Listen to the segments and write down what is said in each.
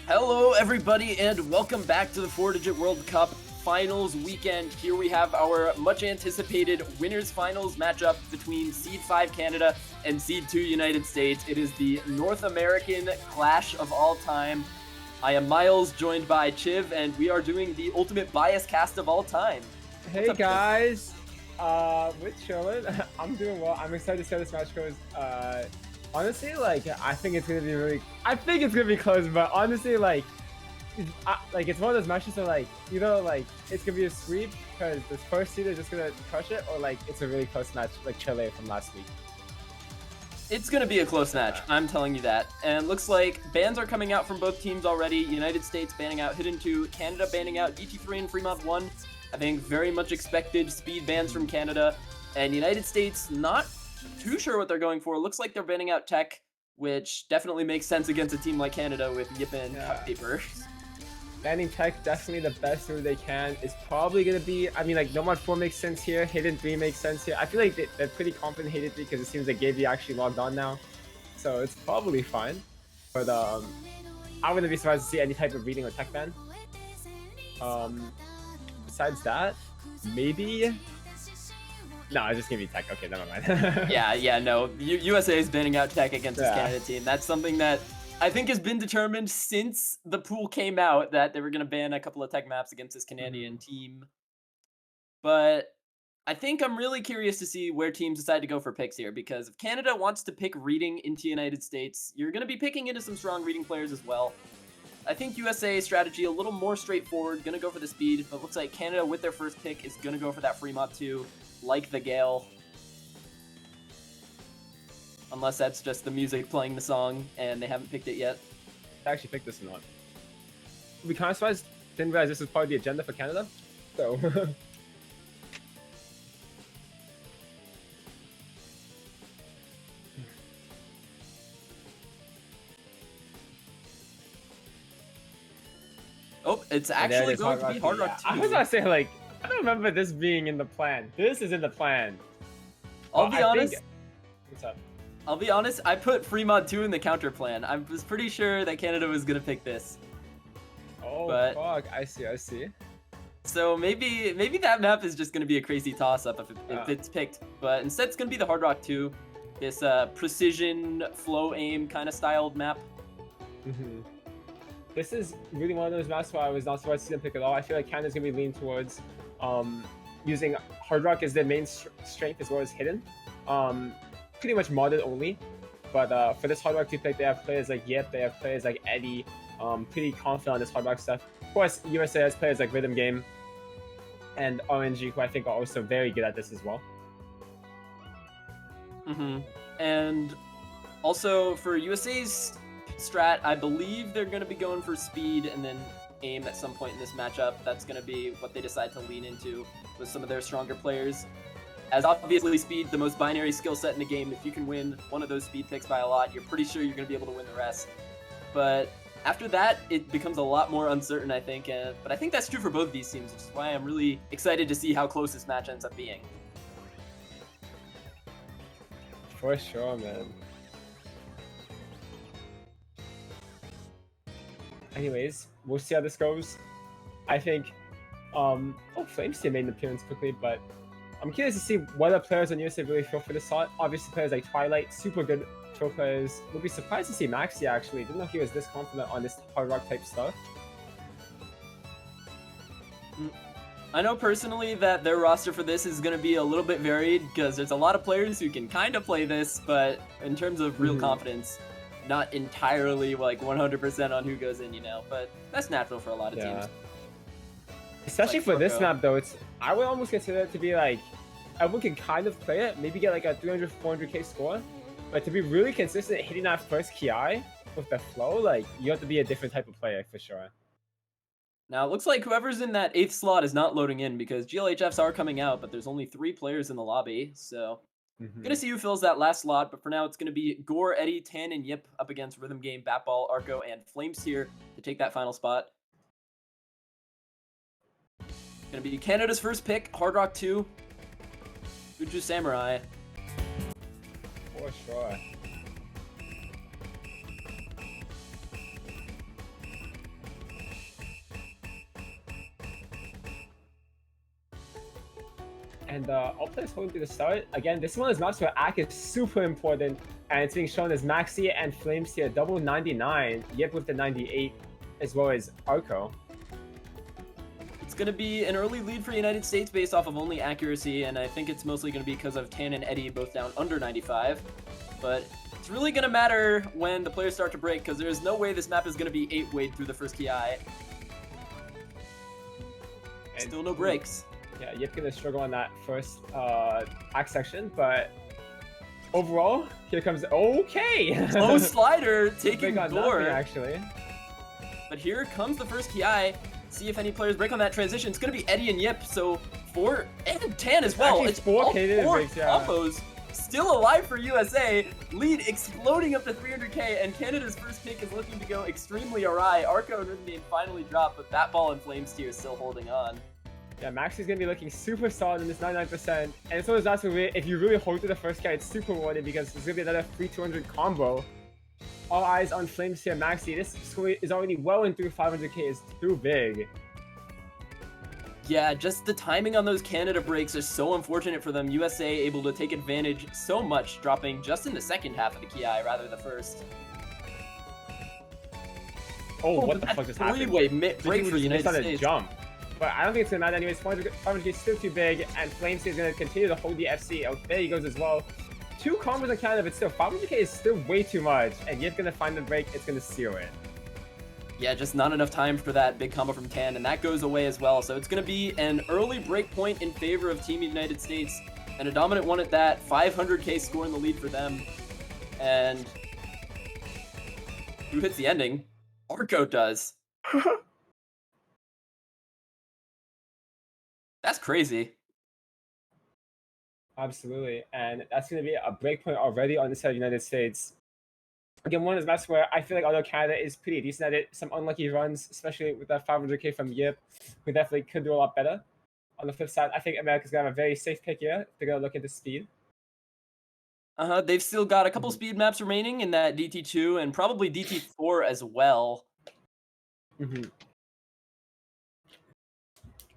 Hello, everybody, and welcome back to the 4-Digit World Cup Finals weekend. Here we have our much-anticipated Winners Finals matchup between Seed 5 Canada and Seed 2 United States. It is the North American clash of all time. I am Miles, joined by Chiv, and we are doing the ultimate bias cast of all time. What's Hey up, Chiv? guys, with chilling. I'm doing well. I'm excited to see how this match goes. Honestly, I think it's gonna be close, but honestly, it's one of those matches that it's gonna be a sweep because this first seed is just gonna crush it, or it's a really close match like Chile from last week. It's going to be a close match, I'm telling you that. And looks like bans are coming out from both teams already. United States banning out Hidden 2, Canada banning out DT3 and Fremont 1. I think very much expected speed bans from Canada. And United States, not too sure what they're going for. Looks like they're banning out Tech, which definitely makes sense against a team like Canada with Yip and Cut Paper. Banning Tech, definitely the best route they can. Is probably going to be, Nomad 4 makes sense here. Hidden 3 makes sense here. I feel like they're pretty confident Hidden 3 because it seems like Gaby actually logged on now. So it's probably fine. But I wouldn't be surprised to see any type of reading or tech ban. Besides that, maybe... No, it's just going to be Tech. Okay, never mind. No. USA is banning out Tech against this Canada team. That's something that I think has been determined since the pool came out that they were going to ban a couple of Tech maps against this Canadian team. But I think I'm really curious to see where teams decide to go for picks here, because if Canada wants to pick reading into United States, you're going to be picking into some strong reading players as well. I think USA's strategy a little more straightforward, going to go for the speed, but looks like Canada with their first pick is going to go for that Fremont 2, like the Gale. Unless that's just the music playing the song and they haven't picked it yet. I actually picked this one. To be kind of surprised, didn't realize this was part of the agenda for Canada. So... Oh, it's actually going to be Hard Rock 2. I was gonna say, I don't remember this being in the plan. This is in the plan. I'll be honest. What's up? I'll be honest, I put Fremont 2 in the counter plan. I was pretty sure that Canada was going to pick this. Oh, fuck. I see. So maybe that map is just going to be a crazy toss-up if it's picked. But instead, it's going to be the Hard Rock 2. This precision, flow aim kind of styled map. This is really one of those maps where I was not surprised to see them pick at all. I feel like Canada's going to be leaning towards using Hard Rock as their main strength as well as Hidden. Pretty much modded only, but for this Hard Rock 2 pick, they have players like Yip, they have players like Eddie, pretty confident on this Hard Rock stuff. Of course, USA has players like Rhythm Game and RNG, who I think are also very good at this as well. And also for USA's strat, I believe they're going to be going for speed and then aim at some point in this matchup. That's going to be what they decide to lean into with some of their stronger players. As obviously speed, the most binary skill set in the game. If you can win one of those speed picks by a lot, you're pretty sure you're going to be able to win the rest. But after that, it becomes a lot more uncertain, I think. But I think that's true for both of these teams, which is why I'm really excited to see how close this match ends up being. For sure, man. Anyways, we'll see how this goes. I think, Flameseer made an appearance quickly, but I'm curious to see what the players on USA really feel for this slot. Obviously, players like Twilight, super good throw players. Would be surprised to see Maxi actually. Didn't know he was this confident on this Hard Rock type stuff. I know personally that their roster for this is going to be a little bit varied because there's a lot of players who can kind of play this, but in terms of real confidence, not entirely 100% on who goes in, but that's natural for a lot of teams. Especially for this map though, I would almost consider it to be everyone can kind of play it, maybe get a 300, 400k score, but to be really consistent hitting that first Ki with the flow, you have to be a different type of player for sure. Now, it looks like whoever's in that 8th slot is not loading in because GLHFs are coming out, but there's only 3 players in the lobby, so gonna see who fills that last slot, but for now it's gonna be Gore, Eddie, Tan, and Yip up against Rhythm Game, Batball, Arco, and Flameseer to take that final spot. Gonna be Canada's first pick, Hard Rock 2, Fuju Samurai. For sure. And all players holding through the start. Again, this one is not so Ack is super important, and it's being shown as Maxi and Flames here, double 99, Yip with the 98, as well as Arco. It's going to be an early lead for United States based off of only accuracy, and I think it's mostly going to be because of Tan and Eddie both down under 95. But it's really going to matter when the players start to break, because there's no way this map is going to be 8-wayed through the first ki. Still no breaks. Yeah, Yip gonna struggle on that first act section, but overall, here comes okay. Low slider taking door. Actually. But here comes the first ki. See if any players break on that transition. It's gonna be Eddie and Yip, so 4 and Tan as well. Actually, it's four all K 4 breaks, yeah. combos. Still alive for USA. Lead exploding up to 300k, and Canada's first pick is looking to go extremely awry. Arco and Rhythm Game finally dropped, but that ball and Flames tier is still holding on. Yeah, Maxi's gonna be looking super solid in this 99%, and it's one of those where if you really hold to the first guy, it's super rewarding because there's gonna be another free 200 combo. All eyes on Flames here, Maxi. This score is already well in through 500k, is too big. Yeah, just the timing on those Canada breaks is so unfortunate for them. USA able to take advantage so much, dropping just in the second half of the ki rather than the first. Oh, what the fuck just happened? Three-way break for United States. Jump. But I don't think it's gonna matter anyways. 500k is still too big, and Flames is gonna continue to hold the FC. Oh, there he goes as well. 2 combos on Canada, but still 500k is still way too much. And Yip's gonna find the break. It's gonna seal it. Yeah, just not enough time for that big combo from Tan, and that goes away as well. So it's gonna be an early break point in favor of Team United States, and a dominant one at that. 500k score in the lead for them. And who hits the ending? Arco does. That's crazy. Absolutely, and that's going to be a breakpoint already on the side of the United States. Again, one of those maps where I feel like although Canada is pretty decent at it, some unlucky runs, especially with that 500k from Yip, who definitely could do a lot better. On the flip side, I think America's going to have a very safe pick here. They're going to look into speed. They've still got a couple speed maps remaining in that DT2 and probably DT4 as well. I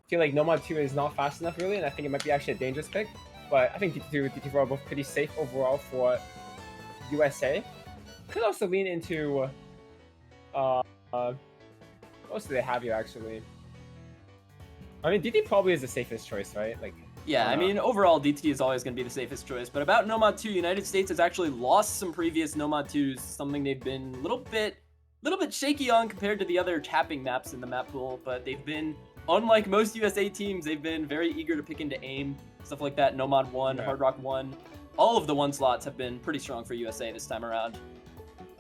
feel like Nomad 2 is not fast enough really, and I think it might be actually a dangerous pick. But I think DT2 and DT4 are both pretty safe overall for USA. Could also lean into what else do they have here actually? I mean, DT probably is the safest choice, right? Like, yeah, I mean, overall, DT is always going to be the safest choice. But about Nomad 2, United States has actually lost some previous Nomad 2s, something they've been a little bit shaky on compared to the other tapping maps in the map pool. But they've been, unlike most USA teams, they've been very eager to pick into aim, stuff like that. Nomad 1, Hard Rock 1, all of the 1 slots have been pretty strong for USA this time around.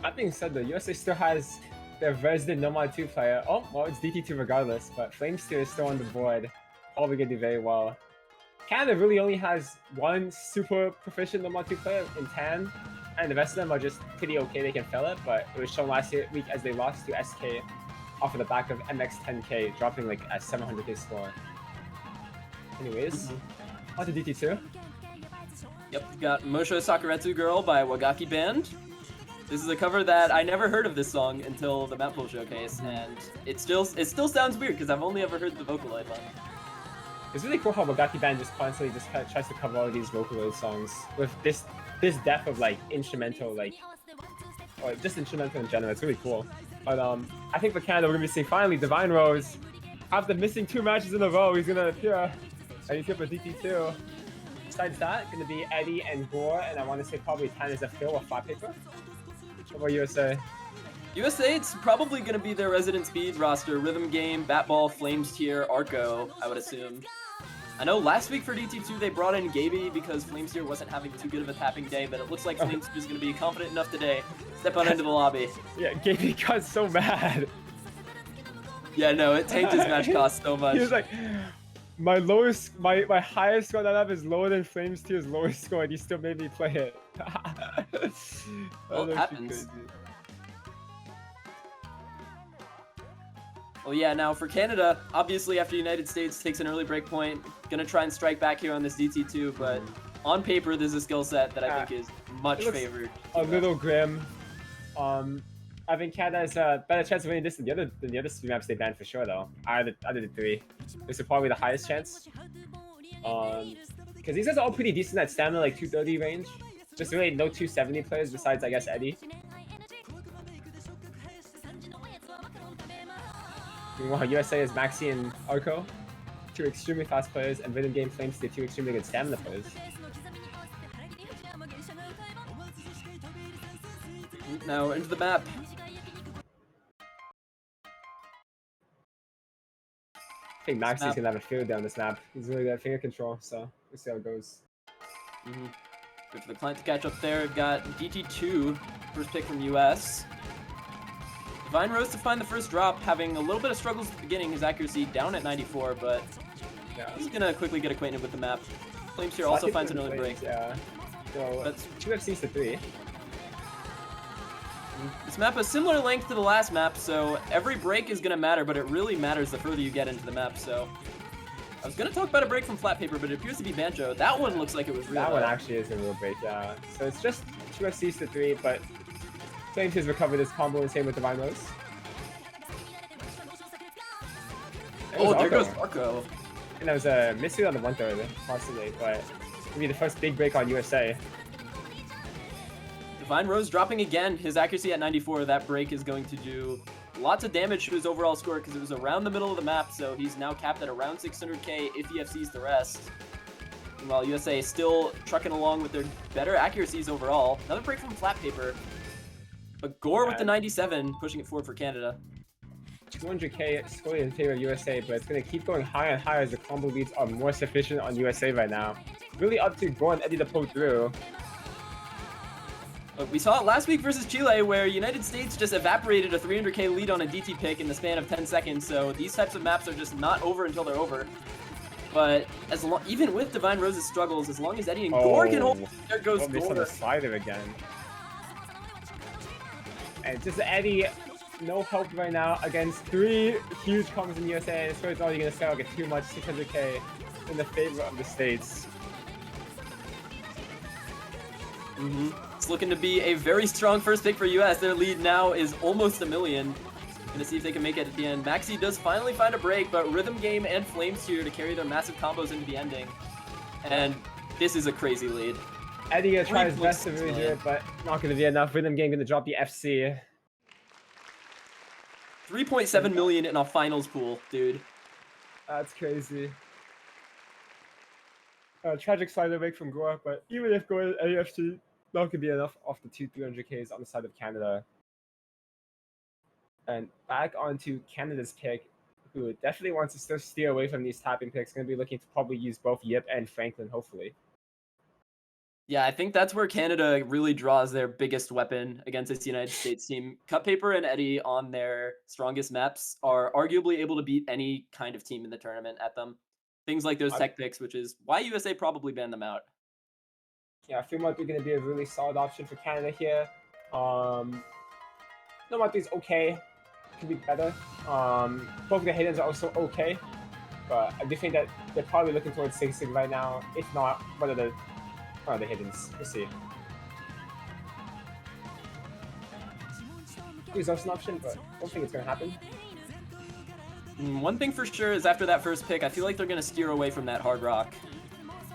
That being said, though, USA still has their resident Nomad 2 player. Oh, well, it's DT2 regardless, but Flames 2 is still on the board. Probably going to do very well. Canada really only has one super proficient Nomad 2 player in Tan, and the rest of them are just pretty okay. They can fill it, but it was shown last week as they lost to SK off of the back of MX10K, dropping like a 700k score. Anyways, on to DT2. Yep, we've got Mosho Sakuretsu Girl by Wagaki Band. This is a cover that I never heard of this song until the map pool showcase, and it still sounds weird because I've only ever heard the Vocaloid one. It's really cool how Wagaki Band just constantly just kind of tries to cover all of these Vocaloid songs with this depth of like instrumental, like, or just instrumental in general. It's really cool. But I think for Canada, we're gonna be seeing finally Divine Rose. After missing 2 matches in a row, he's gonna appear. And he's here for DT2. Besides that, gonna be Eddie and Gore, and I want to say probably Tan is a fill or flat paper. What about USA? USA, it's probably going to be their resident speed roster. Rhythm Game, Batball, Flames Tier, Arco, I would assume. I know last week for DT2 they brought in Gaby because Flames Tier wasn't having too good of a tapping day, but it looks like Flames Tier is going to be confident enough today. Step on into the lobby. Yeah, Gaby got so mad. Yeah, no, it tanked his match cost so much. He was like, my highest score that I have is lower than Flames Tier's lowest score, and he still made me play it. Well, it happens. Well, yeah, now for Canada, obviously after United States takes an early break point, gonna try and strike back here on this DT2, but on paper, there's a skill set that I think is much favored. A little grim. I think Canada has a better chance of winning this than the other 3 maps they banned for sure, though. Out of the 3, this is probably the highest chance. Because these guys are all pretty decent at stamina, like 230 range. Just really no 270 players besides, I guess, Eddie. Meanwhile, USA is Maxi and Arco, two extremely fast players, and Rhythm Game Flames, the two extremely good stamina players. Now into the map. I think Maxi's gonna have a field down this map. He's really good at finger control, so we'll see how it goes. Good for the client to catch up there. Got DT2, first pick from US. Divine Rose to find the first drop, having a little bit of struggles at the beginning. His accuracy down at 94, but he's gonna quickly get acquainted with the map. Flames here also finds an early break. Yeah. So that's 2 FCs to 3. This map has similar length to the last map, so every break is gonna matter, but it really matters the further you get into the map. So I was gonna talk about a break from Flat Paper, but it appears to be Banjo. That one looks like it was real. That one actually is a real break, yeah. So it's just 2 FCs to 3, but Flames has recovered his combo and same with Divine Rose. Oh, there goes Arco. And that was a misread on the 1/3, possibly, but it'll be the first big break on USA. Divine Rose dropping again. His accuracy at 94. That break is going to do lots of damage to his overall score because it was around the middle of the map, so he's now capped at around 600k if he FCs the rest. While USA is still trucking along with their better accuracies overall. Another break from Flat Paper. But Gore with the 97, pushing it forward for Canada. 200k scoring in favor of USA, but it's going to keep going higher and higher as the combo leads are more sufficient on USA right now. Really up to Gore and Eddie to pull through. Look, we saw it last week versus Chile, where United States just evaporated a 300k lead on a DT pick in the span of 10 seconds, so these types of maps are just not over until they're over. But even with Divine Rose's struggles, as long as Eddie and Gore can hold, there goes Gore. On the slider again. And just Eddie, no help right now against 3 huge combos in USA, and so it's only going to sell like too much 600k in the favor of the States. It's looking to be a very strong first pick for US. Their lead now is almost a million. Gonna see if they can make it at the end. Maxi does finally find a break, but Rhythm Game and Flames here to carry their massive combos into the ending. And this is a crazy lead. Eddie gonna try his best to really do it, but not gonna be enough. Rhythm Game gonna drop the FC. 3.7 million in a finals pool, dude. That's crazy. Tragic slider break from Gore, but even if Gore AFC, not gonna be enough off the 300Ks on the side of Canada. And back onto Canada's pick, who definitely wants to still steer away from these tapping picks. Gonna be looking to probably use both Yip and Franklin, hopefully. Yeah, I think that's where Canada really draws their biggest weapon against this United States team. Cut Paper and Eddie on their strongest maps are arguably able to beat any kind of team in the tournament at them. Things like those tech picks, which is why USA probably banned them out. Yeah, I feel like they're going to be a really solid option for Canada here. No Matthe's okay. Could be better. Both of the hiddens are also okay. But I do think that they're probably looking towards Sig Sig right now. If not, one of the hiddens. We'll see. There's also an option, but I don't think it's going to happen. One thing for sure is after that first pick, I feel like they're going to steer away from that hard rock.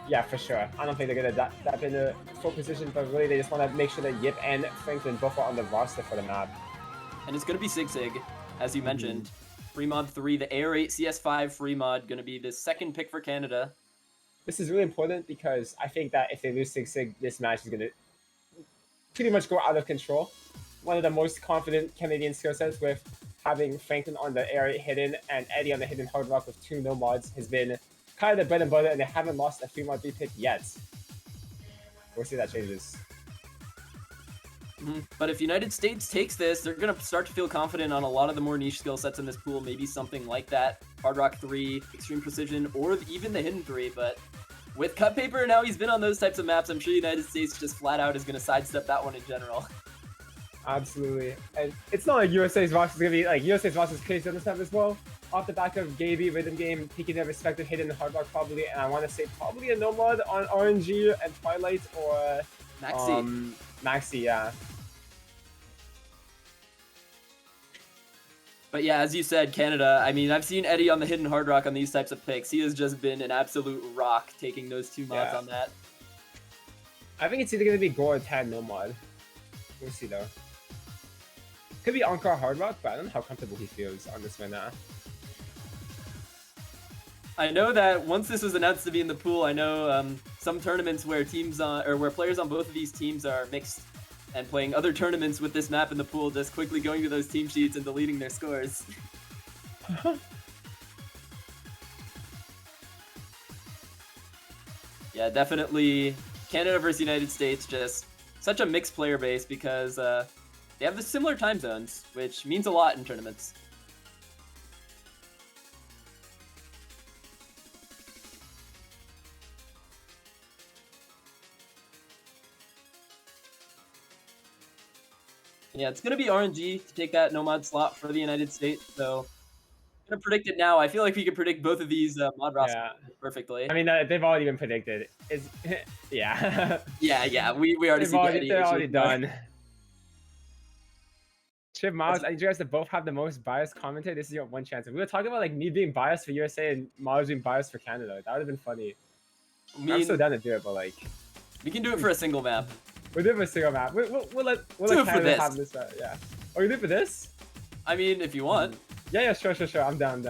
Yeah, for sure. I don't think they're going to dap into full position, but really they just want to make sure that Yip and Franklin both are on the roster for the map. And it's going to be Sig Sig, as you mentioned. Free mod 3, the AR8 CS5 free mod, going to be the second pick for Canada. This is really important because I think that if they lose Sig Sig, this match is going to pretty much go out of control. One of the most confident Canadian skill sets with having Franklin on the AR8 hidden and Eddie on the hidden hard rock with 2 no mods has been kind of the bread and butter, and they haven't lost a 3-mod 3 pick yet. We'll see that changes. But if United States takes this, they're going to start to feel confident on a lot of the more niche skill sets in this pool. Maybe something like that. Hard Rock 3, Extreme Precision, or even the Hidden 3. But with Cut Paper, now he's been on those types of maps, I'm sure United States just flat out is going to sidestep that one in general. Absolutely. And it's not like USA's roster is going to be like USA's roster is crazy on this map as well. Off the back of Gaby, Rhythm Game, taking their respective hidden hard rock probably, and I want to say probably a no mod on RNG and Twilight or Maxi. Maxi, yeah. But yeah, as you said, Canada, I mean, I've seen Eddie on the hidden hard rock on these types of picks. He has just been an absolute rock taking those 2 mods on that. I think it's either going to be Gore or Tad no mod. We'll see though. Could be Encore hard rock, but I don't know how comfortable he feels on this right now. I know that once this was announced to be in the pool, I know some tournaments where where players on both of these teams are mixed and playing other tournaments with this map in the pool, just quickly going to those team sheets and deleting their scores. Yeah, definitely Canada versus United States, just such a mixed player base because they have the similar time zones, which means a lot in tournaments. Yeah, it's going to be RNG to take that no mod slot for the United States, so I'm going to predict it now. I feel like we could predict both of these mod rosters perfectly. I mean, they've already been predicted. Yeah. yeah, we already see they're already done. Chiv Miles, I need you guys to both have the most biased commentary. This is your one chance. If we were talking about like me being biased for USA and Miles being biased for Canada, that would have been funny. I'm so down to do it, but like... We can do it for a single map. We'll do it for a single map. We'll let Canada have this. Yeah. Oh, you do it for this? I mean, if you want. Yeah, sure. I'm down.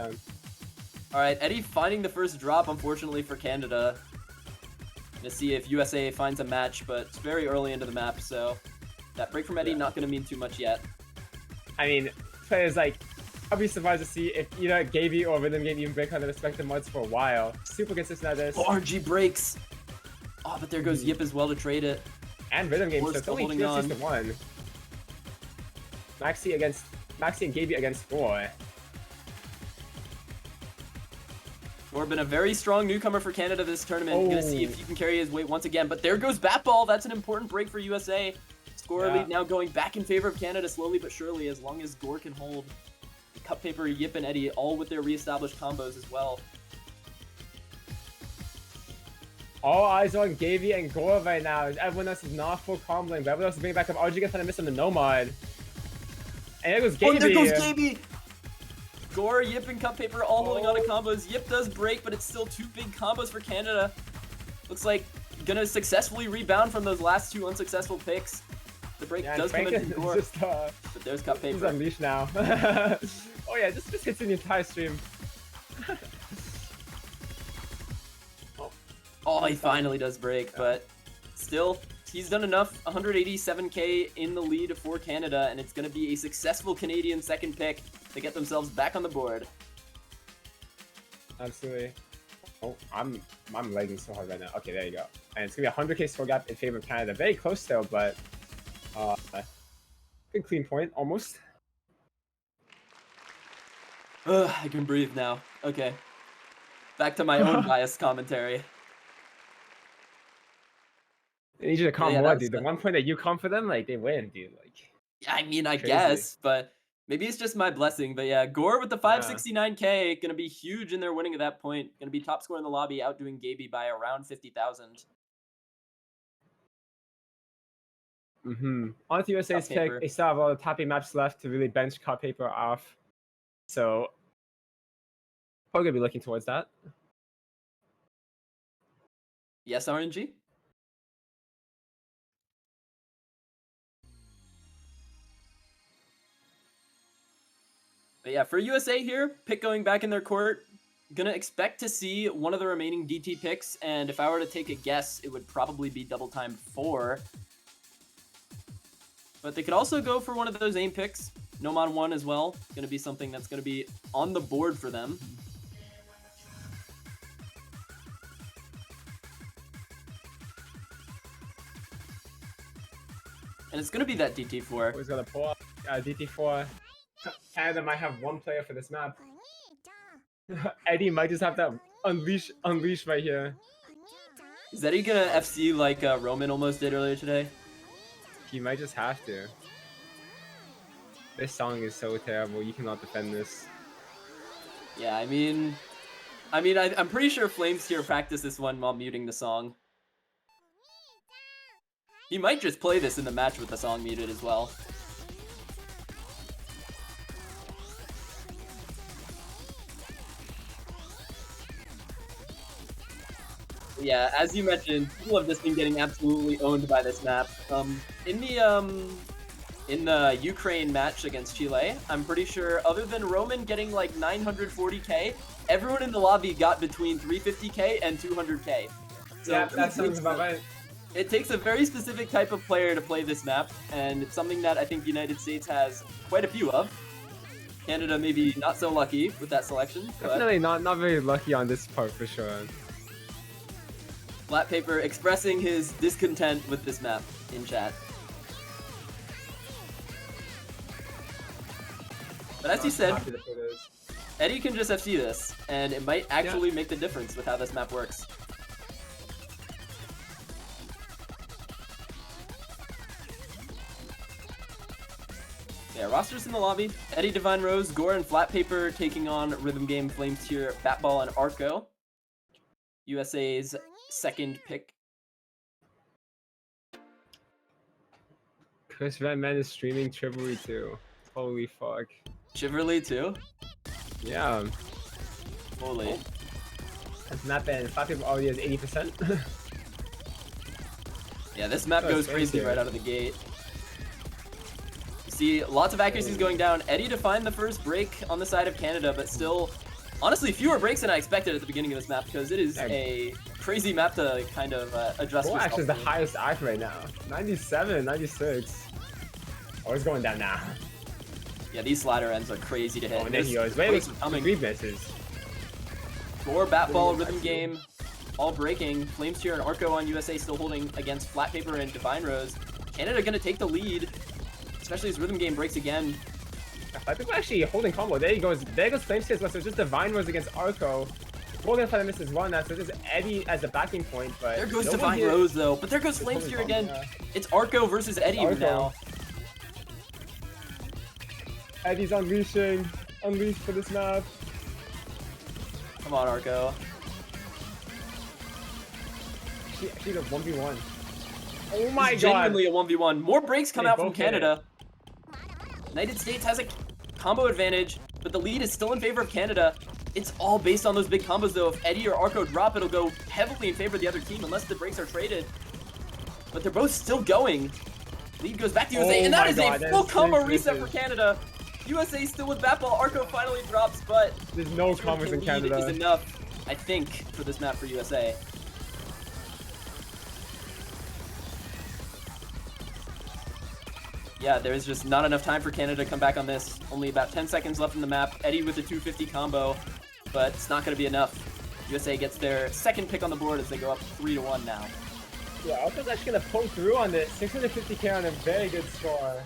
Alright, Eddie finding the first drop, unfortunately, for Canada. Gonna see if USA finds a match, but it's very early into the map, so that break from Eddie not gonna mean too much yet. I mean, players like, I'll be surprised to see if either Gaby or Rhythm Game even break on the respective mods for a while. Super consistent at this. Oh, RG breaks! Oh, but there goes Yip as well to trade it. And Rhythm Game, so it's only 2 to 1. Maxi and Gaby against 4. Gore been a very strong newcomer for Canada this tournament. Gonna see if he can carry his weight once again. But there goes Batball. That's an important break for USA. Score lead now going back in favor of Canada slowly but surely, as long as Gore can hold Cup Paper, Yip, and Eddie, all with their reestablished combos as well. All eyes on Gaby and Gore right now. Everyone else is not full comboing, but everyone else is bringing back up. RG gonna miss on the Nomad. And there goes Gaby. Oh, there goes Gaby! Gore, Yip, and Cup Paper all holding on to combos. Yip does break, but it's still 2 big combos for Canada. Looks like gonna successfully rebound from those last 2 unsuccessful picks. The break does come in from Gore. But there's Cup Paper. He's unleashed now. Oh yeah, just hits in the entire stream. Oh, he finally does break, but still, he's done enough. 187k in the lead for Canada, and it's going to be a successful Canadian second pick to get themselves back on the board. Absolutely. Oh, I'm lagging so hard right now. Okay, there you go. And it's going to be a 100k score gap in favor of Canada. Very close still, but good clean point, almost. Ugh, I can breathe now. Okay. Back to my own biased commentary. I need you to calm more, dude. The 1 point that you calm for them, like, they win, dude. Like, I mean, I guess, but maybe it's just my blessing. But yeah, Gore with the 569k, gonna be huge in their winning at that point. Gonna be top score in the lobby, outdoing Gaby by around 50,000. On to USA's pick, they still have all the tapping maps left to really bench Cup Paper off. So, probably gonna be looking towards that. Yes, RNG? But yeah, for USA here, pick going back in their court, gonna expect to see one of the remaining DT picks, and if I were to take a guess, it would probably be double time 4. But they could also go for one of those aim picks, Nomad 1 as well, gonna be something that's gonna be on the board for them. And it's gonna be that DT4. Who's gonna pull up DT4? Canada might have 1 player for this map. Eddie might just have to unleash right here. Is Eddie gonna FC like Roman almost did earlier today? He might just have to. This song is so terrible. You cannot defend this. Yeah, I mean, I'm pretty sure Flames here practiced this one while muting the song. He might just play this in the match with the song muted as well. Yeah, as you mentioned, people have just been getting absolutely owned by this map. In the Ukraine match against Chile, I'm pretty sure, other than Roman getting like 940k, everyone in the lobby got between 350k and 200k. So yeah, that sounds about right. It takes a very specific type of player to play this map, and it's something that I think the United States has quite a few of. Canada maybe not so lucky with that selection. Definitely not very lucky on this part for sure. Flat Paper expressing his discontent with this map in chat. But as you said, Eddie can just FC this, and it might actually make the difference with how this map works. Yeah, rosters in the lobby. Eddie, Divine Rose, Gore, and Flat Paper taking on Rhythm Game, Flames Tier, Batball, and Arco. USA's second pick. Chris Van Man is streaming Chivalry too. Holy fuck. Chivalry too? Yeah. Holy. That's map and Flat Paper already has 80%. Yeah, this map goes crazy right out of the gate. See, lots of accuracies going down. Eddie to find the first break on the side of Canada, but still, honestly, fewer breaks than I expected at the beginning of this map, because it is a crazy map to kind of adjust yourself. Actually is the highest IF right now. 97, 96. Oh, it's going down now. Yeah, these slider ends are crazy to hit. Oh, and then he goes, wait, three misses. More Batball, Rhythm Game, all breaking. Flames Tier and Arco on USA still holding against Flat Paper and Divine Rose. Canada gonna take the lead, especially as Rhythm Game breaks again. I think we're actually holding combo. There he goes. There goes Flames Tier as well. So it's just Divine Rose against Arco. We're gonna try to miss his one now, so it's just Eddie as a backing point. But there goes Divine Rose though. But there goes Flames Tier again. Yeah. It's Arco versus Eddie now. Eddie's unleashing. Unleashed for this map. Come on, Arco. She's a 1v1. Oh my god. Genuinely a 1v1. More breaks come out from Canada. United States has a combo advantage, but the lead is still in favor of Canada. It's all based on those big combos though. If Eddie or Arco drop, it'll go heavily in favor of the other team unless the breaks are traded. But they're both still going. Lead goes back to USA, and that is a full combo reset for Canada. USA still with Batball. Arco finally drops, but there's no combos in Canada. Is enough, I think, for this map for USA. Yeah, there's just not enough time for Canada to come back on this. Only about 10 seconds left in the map. Eddie with a 250 combo, but it's not going to be enough. USA gets their second pick on the board as they go up 3-1 now. Yeah, Arco's actually going to pull through on this. 650k on a very good score.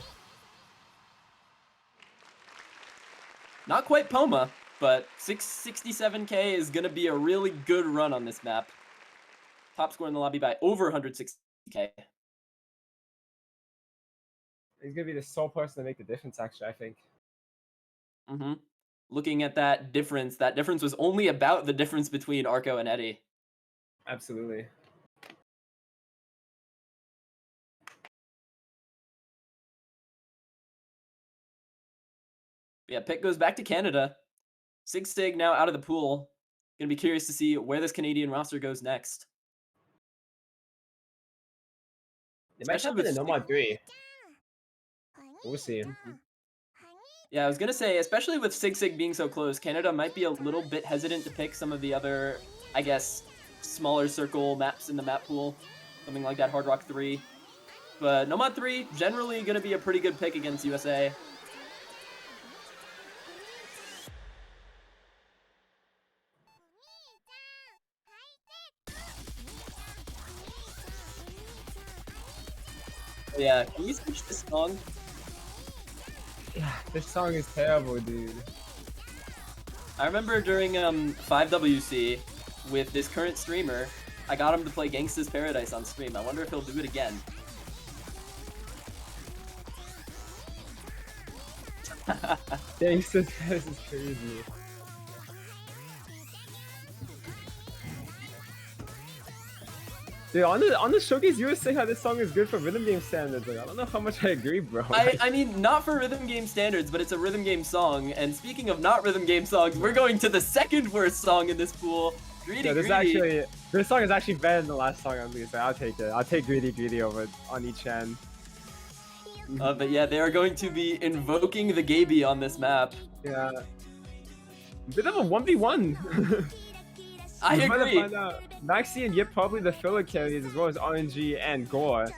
Not quite Poma, but 667k is going to be a really good run on this map. Top score in the lobby by over 160k. He's going to be the sole person to make the difference, actually, I think. Looking at that difference was only about the difference between Arco and Eddie. Absolutely. Yeah, pick goes back to Canada. Sig now out of the pool. Gonna be curious to see where this Canadian roster goes next. It might happen in Nomad 3. We'll see. Yeah, I was gonna say, especially with Sig being so close, Canada might be a little bit hesitant to pick some of the other, I guess, smaller circle maps in the map pool. Something like that Hard Rock 3. But Nomad 3, generally gonna be a pretty good pick against USA. Yeah, can we switch this song? Yeah, this song is terrible, dude. I remember during 5WC with this current streamer, I got him to play Gangsta's Paradise on stream. I wonder if he'll do it again. Gangsta's Paradise is crazy. Dude, on the showcase, you were saying how this song is good for rhythm game standards. Like, I don't know how much I agree, bro. I mean, not for rhythm game standards, but it's a rhythm game song. And speaking of not rhythm game songs, we're going to the second worst song in this pool. Greedy, Yeah, greedy. this song is actually better than the last song on Lisa. I'll take it. I'll take greedy over on each end. But yeah, they are going to be invoking the Gaby on this map. Yeah. Bit of a 1v1. I We're about to agree. find out. Maxi and Yip probably the filler carries as well as RNG and Gore.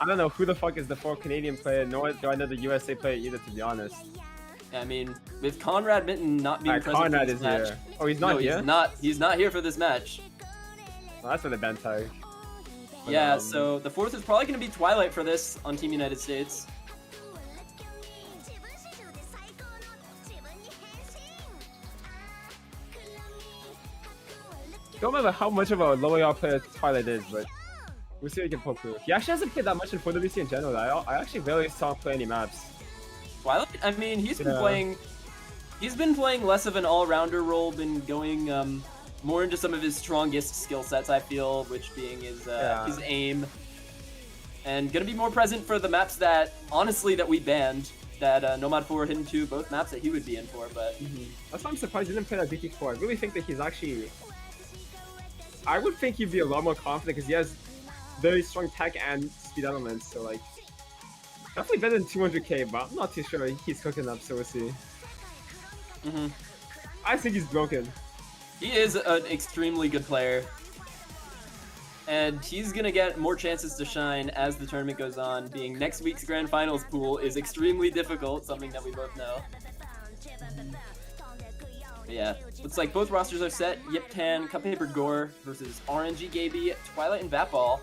I don't know who the fuck is the 4 Canadian player, nor do I know the USA player either, to be honest. I mean, with Conrad Mitten not being present Conrad for this is match. here. Oh, he's not here? He's not here for this match. Well, that's for the Ben tag. Yeah, so the fourth is probably going to be Twilight for this on Team United States. Don't remember how much of a lower yard player Twilight is, but we'll see if we can pull through. He actually hasn't played that much in 4WC in general. I actually rarely saw him play any maps. Twilight, I mean, he's been playing less of an all-rounder role, been going more into some of his strongest skill sets, I feel, which being his aim. And gonna be more present for the maps that, honestly, that we banned. That Nomad 4, Hidden 2, both maps that he would be in for, but... That's why I'm surprised he didn't play that DT4. I really think that he's actually... I would think he'd be a lot more confident because he has very strong tech and speed elements, so like... Definitely better than 200k, but I'm not too sure he's cooking up, so we'll see. I think he's broken. He is an extremely good player. And he's going to get more chances to shine as the tournament goes on, being next week's Grand Finals pool is extremely difficult, something that we both know. But yeah, looks like both rosters are set. Yip Tan, Cup Paper Gore versus RNG Gaby, Twilight, and Batball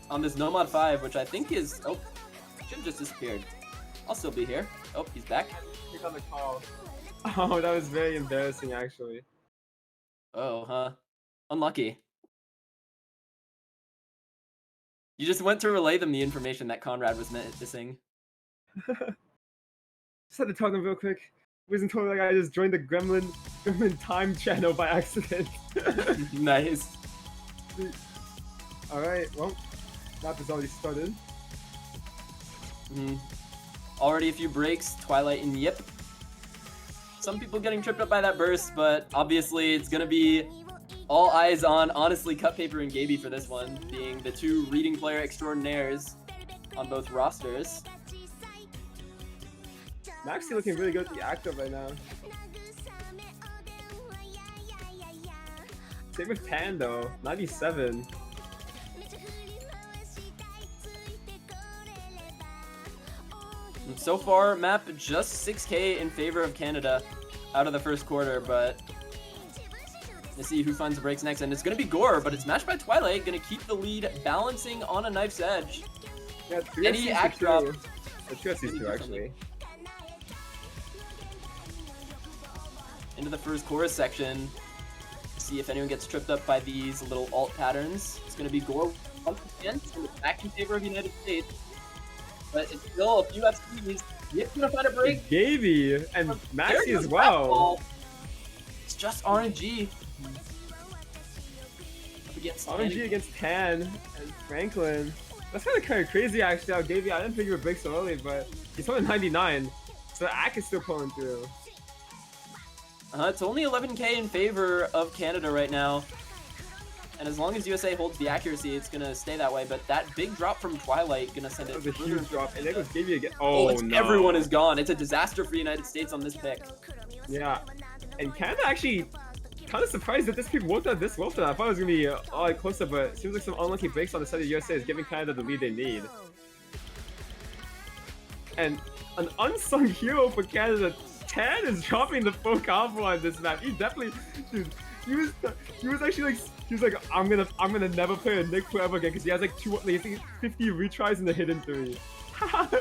on this Nomad 5, which I think is... Oh, should have just disappeared. I'll still be here. Oh, he's back. Click on the call. Oh, that was very embarrassing, actually. Oh, huh. Unlucky. You just went to relay them the information that Conrad was missing. Just had to tell them real quick. Wasn't told like I just joined the Gremlin Time channel by accident. Nice. Alright, well, map is already started. Already a few breaks, Twilight and Yip. Some people getting tripped up by that burst, but obviously it's gonna be all eyes on, honestly, Cut Paper and Gaby for this one, being the two reading player extraordinaires on both rosters. Maxi looking really good at the active right now. Same with Tan though, 97. And so far, map just 6k in favor of Canada out of the first quarter, but let's see who finds the breaks next. And it's going to be Gore, but it's matched by Twilight, going to keep the lead, balancing on a knife's edge. Yeah, Any act drop. It's 2 actually. Into the first chorus section. See if anyone gets tripped up by these little alt patterns. It's going to be Gore once again. It's going to be back in favor of United States. But it's still a few FCs. Yip's going to find a break. Gaby and Maxi as well. It's just RNG. RNG against Tan and Franklin. That's kind of crazy actually how Gaby, I didn't think he would break so early, but he's only 99. So the ACK is still pulling through. It's only 11k in favor of Canada right now. And as long as USA holds the accuracy, it's going to stay that way. But that big drop from Twilight going to send it. That was a huge drop. And there goes Gaby again. Oh, no. Everyone is gone. It's a disaster for the United States on this pick. Yeah. And Canada actually kind of surprised that this pick worked out this well for that. I thought it was going to be a lot closer, but it seems like some unlucky breaks on the side of USA is giving Canada the lead they need. And an unsung hero for Canada, Tan is dropping the full combo on this map. He definitely, dude, he was actually like, he was like, I'm gonna never play a Nick forever again because he has like 50 retries in the hidden 3.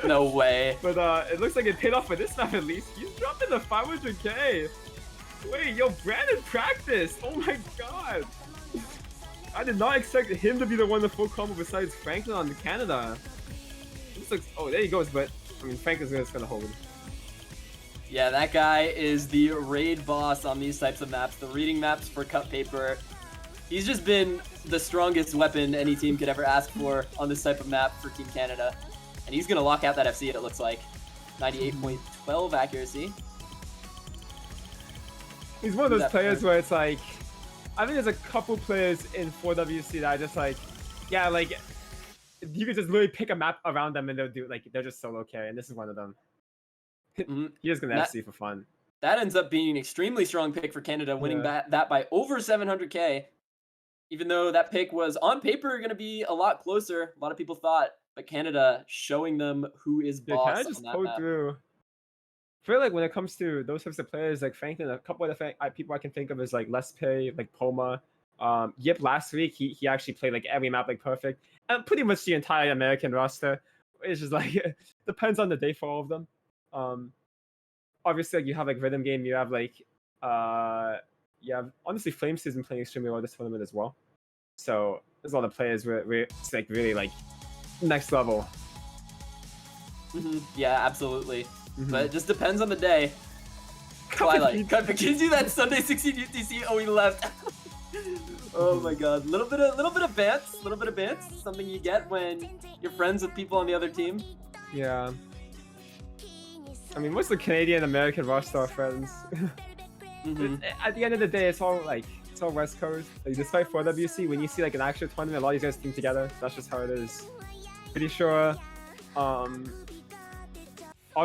No way. But it looks like it paid off for this map at least. He's dropping the 500k. Wait, yo, Brandon practiced. Oh my god. I did not expect him to be the one to full combo besides Franklin on Canada. This looks, oh, there he goes, but I mean, Franklin's just gonna hold. Yeah, that guy is the raid boss on these types of maps, the reading maps for Cut Paper. He's just been the strongest weapon any team could ever ask for on this type of map for Team Canada. And he's going to lock out that FC, it looks like. 98.12 accuracy. He's one of those players where it's like, I think there's a couple players in 4WC that are just like, yeah, like you could just literally pick a map around them and they'll do like they're just solo carry, and this is one of them. Mhm. He's just gonna That FC for fun. that ends up being an extremely strong pick for Canada, winning Yeah. that by over 700k. Even though that pick was on paper going to be a lot closer, a lot of people thought, but Canada showing them who is Yeah, can I boss on just that pull map. through? I feel like when it comes to those types of players, like Franklin, a couple of the people I can think of is like Les Pay, like Poma. Yip last week he actually played like every map like perfect, and pretty much the entire American roster. It's just like depends on the day for all of them. Obviously like you have like Rhythm Game, you have like you have honestly Flames has been playing extremely well this tournament as well. So there's a lot of players where it's like really like next level. Yeah, absolutely. Mhm. But it just depends on the day. Twilight. Can you do that Sunday 16 UTC? Oh, he left. Oh my god. Little bit of bants. Something you get when you're friends with people on the other team. Yeah. I mean, most of the Canadian American roster are friends. At the end of the day, it's all West Coast. Like, despite 4WC, when you see like an actual tournament, a lot of these guys team together. That's just how it is. Pretty sure. All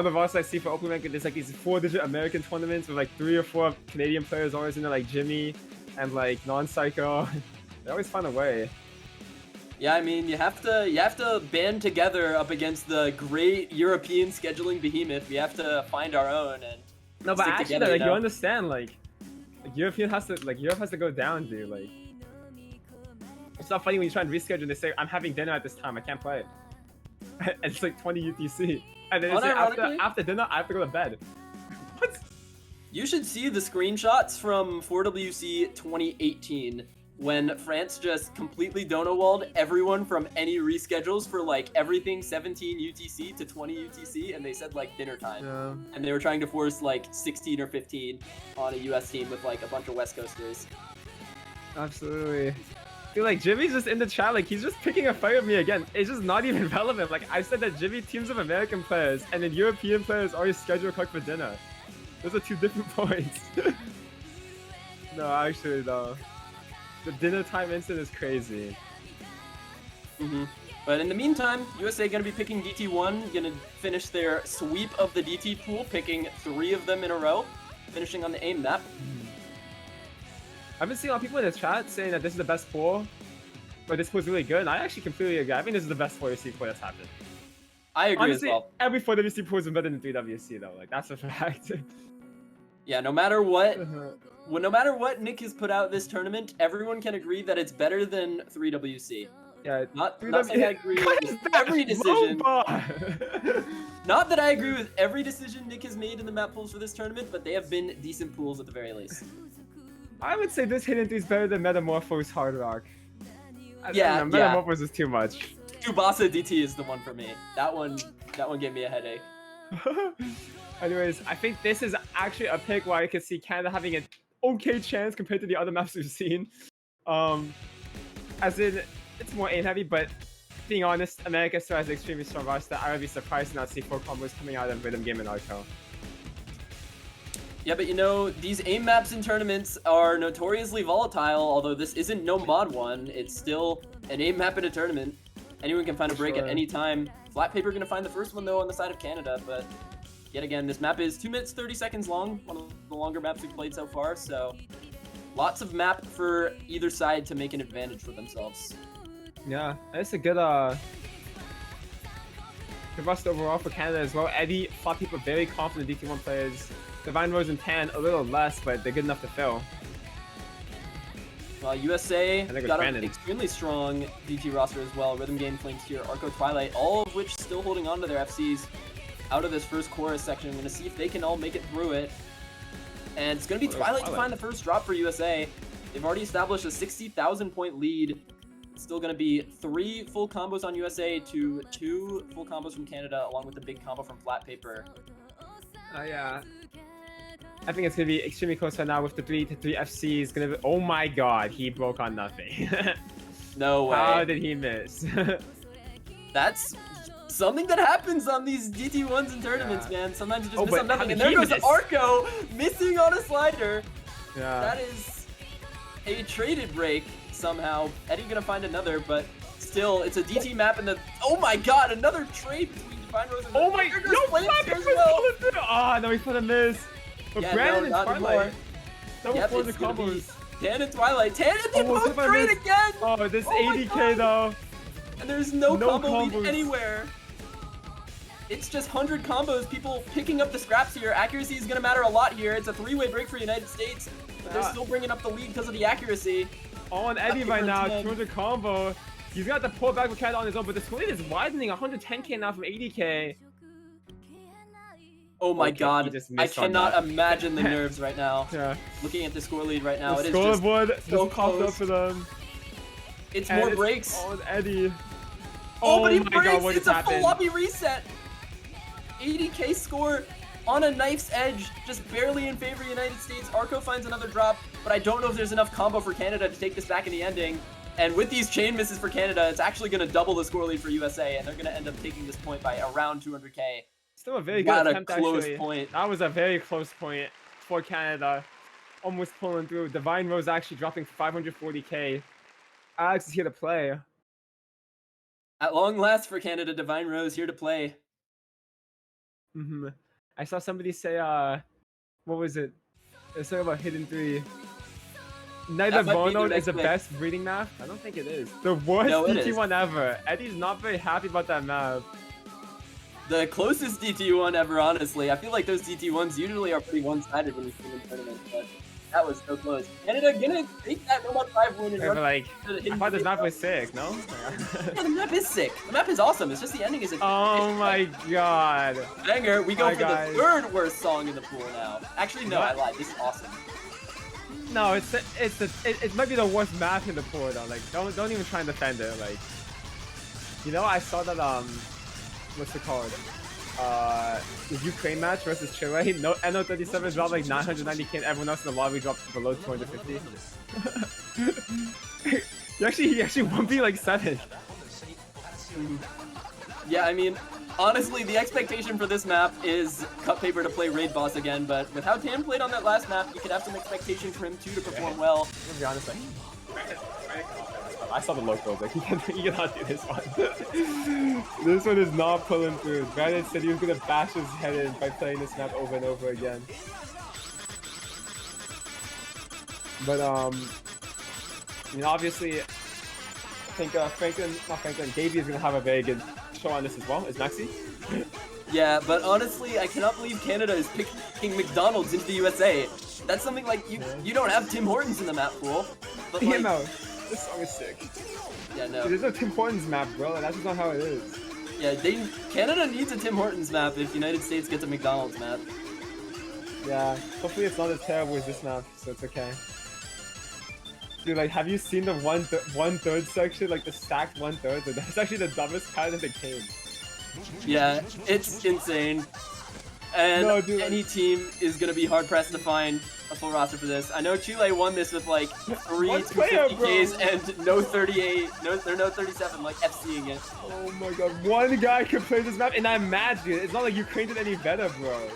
the rosters I see for Open Rank, there's like these 4-digit American tournaments with like 3 or 4 Canadian players always in there, like Jimmy and like Non-Psycho. They always find a way. Yeah, I mean, you have to band together up against the great European scheduling behemoth. We have to find our own and no, but stick actually, together, like you you know? understand, like Europe has to go down, dude. Like it's not funny when you try and reschedule and they say I'm having dinner at this time, I can't play. And it's like 20 UTC, and then they say after dinner I have to go to bed. What? You should see the screenshots from 4WC 2018 when France just completely dono-walled everyone from any reschedules for like everything 17 UTC to 20 UTC, and they said like dinner time. Yeah. And they were trying to force like 16 or 15 on a US team with like a bunch of West Coasters. Absolutely. Dude, like Jimmy's just in the chat, like he's just picking a fight with me again. It's just not even relevant. Like I said that Jimmy teams of American players and then European players always schedule cook for dinner. Those are 2 different points. No, actually no. The dinner time incident is crazy. But in the meantime, USA gonna be picking DT1, gonna finish their sweep of the DT pool, picking 3 of them in a row, finishing on the AIM map. I've been seeing a lot of people in the chat saying that this is the best pool, but this pool's really good, and I actually completely agree. I think this is the best 4WC pool that's happened. I agree. Honestly, as well. Every 4WC pool is better than 3WC though, like that's a fact. Yeah, no matter what, no matter what Nick has put out this tournament, everyone can agree that it's better than 3WC. Yeah, not saying I agree with every decision. Not that I agree with every decision Nick has made in the map pools for this tournament, but they have been decent pools at the very least. I would say this Hidden 3 is better than Metamorphose Hard Rock. Yeah, Metamorphose is too much. Tsubasa DT is the one for me. That one gave me a headache. Anyways, I think this is actually a pick where I could see Canada having an okay chance compared to the other maps we've seen. As in, it's more aim heavy, but being honest, America still has an extremely strong roster. I would be surprised to not see 4 combos coming out of Rhythm Game and Arco. Yeah, but you know, these aim maps in tournaments are notoriously volatile, although this isn't no mod one. It's still an aim map in a tournament. Anyone can find a break at any time. Flat Paper gonna find the first one though on the side of Canada, but yet again, this map is 2 minutes 30 seconds long, one of the longer maps we've played so far, so lots of map for either side to make an advantage for themselves. Yeah, that's a good roster overall for Canada as well. Eddie, Flat Paper very confident DT1 players. Divine Rose and Tan a little less, but they're good enough to fill. USA got an extremely strong DT roster as well. Rhythm Game, Flames here, Arco, Twilight, all of which still holding on to their FCs out of this first chorus section. I'm going to see if they can all make it through it. And it's going to be Twilight to find the first drop for USA. They've already established a 60,000 point lead. It's still going to be 3 full combos on USA to 2 full combos from Canada, along with the big combo from Flat Paper. Yeah. I think it's going to be extremely close right now with the 3-3 FCs. Gonna be, oh my god, he broke on nothing. No way. How did he miss? That's something that happens on these DT1s in tournaments, man. Sometimes you just miss on nothing. And there goes Arco missing on a slider. Yeah. That is a traded break somehow. Eddie gonna find another, but still, it's a DT map and the. Oh my God! Another trade between Divine Rose and. Oh my! No, as well. Ah, no, he's gonna miss. But Yeah, Brandon no, and not Twilight. anymore. Double Yep, for the it's gonna be combos. Tan and Twilight. Tan and they Almost both if I trade missed. again. Oh, this Oh my 80k God. though. And there's no combo lead combos. anywhere. It's just 100 combos, people picking up the scraps here. Accuracy is going to matter a lot here. It's a three-way break for United States, but they're still bringing up the lead because of the accuracy. Oh, and Eddie right now, 200 combo. He's got to pull back with Canada on his own, but the split is widening 110k now from 80k. Oh my Okay, God, he just I missed on cannot that. imagine the nerves right now. Yeah. Looking at the score lead right now, The it is just scoreboard so just popped up close. for them. It's And more it's breaks. on Eddie. Oh, but he my breaks! God, what It's just a full happened? lobby reset! 80k score on a knife's edge, just barely in favor of the United States. Arco finds another drop, but I don't know if there's enough combo for Canada to take this back in the ending. And with these chain misses for Canada, it's actually going to double the score lead for USA, and they're going to end up taking this point by around 200k. Still a very good What a attempt, close actually. point. That was a very close point for Canada. Almost pulling through. Divine Rose actually dropping 540k. Alex is here to play. At long last for Canada, Divine Rose here to play. I saw somebody say, what was it? It's something about Hidden 3. Neither That might be the Bono is next the pick. best breeding map. I don't think it is. The worst No, it DT1 ever. Eddie's not very happy about that map. The closest DT1 ever, honestly. I feel like those DT1s usually are pretty one-sided when you see them in tournaments, but that was so close. Canada gonna take that Robot 5 win and Yeah, run but like, to the I hidden thought this three. map was sick, no? Yeah, the map is sick. The map is awesome. It's just the ending is a Oh my God. banger. We go Hi, for guys. the third worst song in the pool now. Actually, no, I What? lied. This is awesome. No, it might be the worst map in the pool though. Like, don't even try and defend it. Like, you know, I saw that what's it called? The Ukraine match versus Chile. No, NO37 dropped like 990k, and everyone else in the lobby dropped below 250. he actually won me like 7. Yeah, I mean, honestly, the expectation for this map is Cut Paper to play Raid Boss again, but with how Tam played on that last map, you could have some expectation for him too to perform well. I'm gonna be honest, like, I saw the locals. Like, he cannot do this one. This one is not pulling through. Brandon said he was gonna bash his head in by playing this map over and over again. But I mean, obviously, I think Davey is gonna have a very good show on this as well. Is Maxi? Yeah, but honestly, I cannot believe Canada is picking McDonald's into the USA. That's something like you don't have Tim Hortons in the map pool. But like, No, this song is sick. yeah, no. There's no Tim Hortons map, bro. That's just not how it is. Yeah, Canada needs a Tim Hortons map if United States gets a McDonald's map. Yeah, hopefully it's not as terrible as this map, so it's okay. Dude, like, have you seen the one-third section? Like, the stacked one-third? That's actually the dumbest kind in the game. Yeah, it's insane. And No, dude, any team is going to be hard-pressed to find a full roster for this. I know Chile won this with, like, 3 One player, 250Ks and no 38, no 37, like, FCing it. Oh my god, one guy can play this map, and I imagine it's not like Ukraine did any better, bro.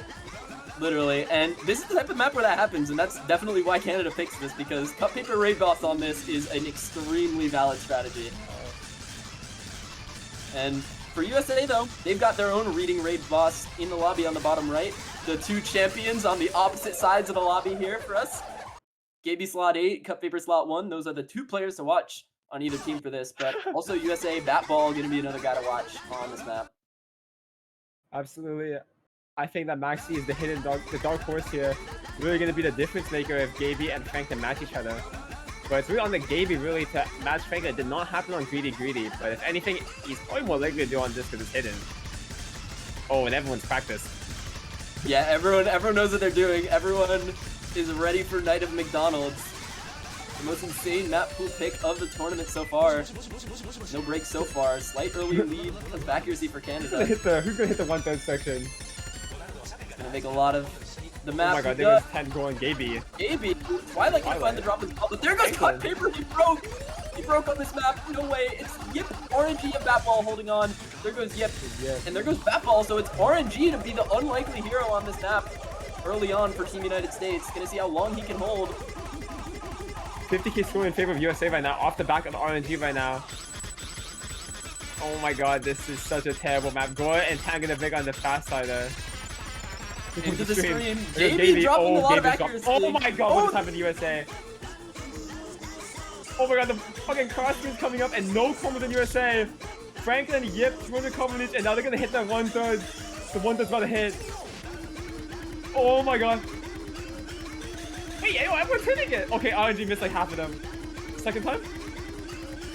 Literally, and this is the type of map where that happens, and that's definitely why Canada picks this, because Cut Paper Raid Boss on this is an extremely valid strategy. And for USA, though, they've got their own reading Raid Boss in the lobby on the bottom right. The two champions on the opposite sides of the lobby here for us. Gaby slot 8, Cut Paper slot 1, those are the two players to watch on either team for this, but also USA, Batball, gonna be another guy to watch on this map. Absolutely. I think that Maxi is the dark horse here. Really going to be the difference maker if Gaby and Frank can match each other. But it's really on the Gaby really to match Frank. It did not happen on Greedy. But if anything, he's probably more likely to do on this because it's hidden. Oh, and everyone's practiced. Yeah, everyone knows what they're doing. Everyone is ready for Night of McDonald's. The most insane map pool pick of the tournament so far. No breaks so far. Slight early lead of accuracy for Canada. Who's gonna hit the 1/3 section? Gonna make a lot of the map. Oh my god, there goes 10 going Gaby. Gaby. Twilight can find the drop as well, but there goes Cut Paper. He broke. He broke on this map. No way. It's Yip, RNG, and Batball holding on. There goes Yip, and there goes Batball. So it's RNG to be the unlikely hero on this map early on for Team United States. Gonna see how long he can hold. 50k score in favor of USA right now, off the back of the RNG right now. Oh my god, this is such a terrible map. Gore and Tan gonna big on the fast side there. Into the stream. Gaby dropping a lot of Gaby's accuracy. Oh my god, what just happened to USA? Oh my god, the fucking cross is coming up and no combos in USA. Franklin, yep, 200 combos each, and now they're gonna hit that 1/3. The 1/3's about to hit. Oh my god. Wait, yo, everyone's hitting it. Okay, RNG missed like half of them. Second time?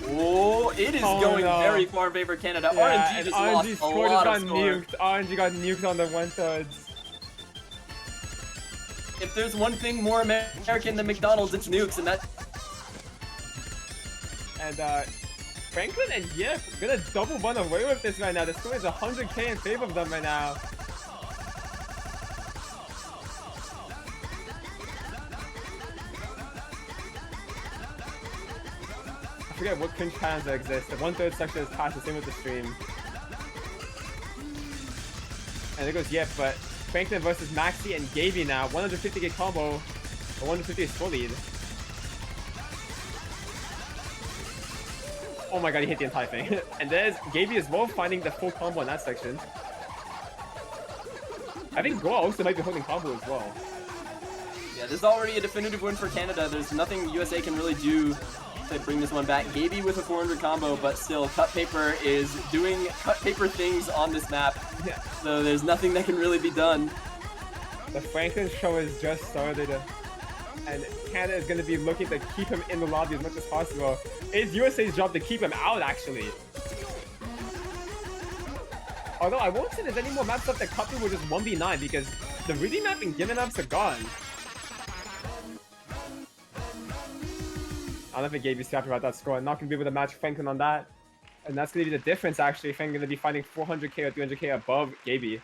Oh, it is going very far in favor of Canada. Yeah, RNG just lost a lot of score. RNG got nuked on the 1/3. If there's one thing more American than McDonald's, it's nukes, and that. And Franklin and Yip gonna double run away with this right now. The score is 100k in favor of them right now. I forget what cringe patterns that exist. The 1/3 section is passed the same with the stream. And there goes Yip, but Franklin versus Maxi and Gaby now. 150k combo, a 150 score lead. Oh my god, he hit the entire thing. And there's Gaby as well finding the full combo in that section. I think Goa also might be holding combo as well. Yeah, this is already a definitive win for Canada. There's nothing USA can really do to bring this one back. Gaby with a 400 combo, but still, Cut Paper is doing Cut Paper things on this map. Yeah. So there's nothing that can really be done. The Franklin show has just started, and Canada is going to be looking to keep him in the lobby as much as possible. It's USA's job to keep him out, actually. Although I won't say there's any more maps left that Cut Paper will just 1v9 because the Reedy map and Gimme maps are gone. I don't think Gaby's happy about that score. I'm not going to be able to match Franklin on that. And that's going to be the difference, actually. Franklin's going to be finding 400k or 300k above Gaby.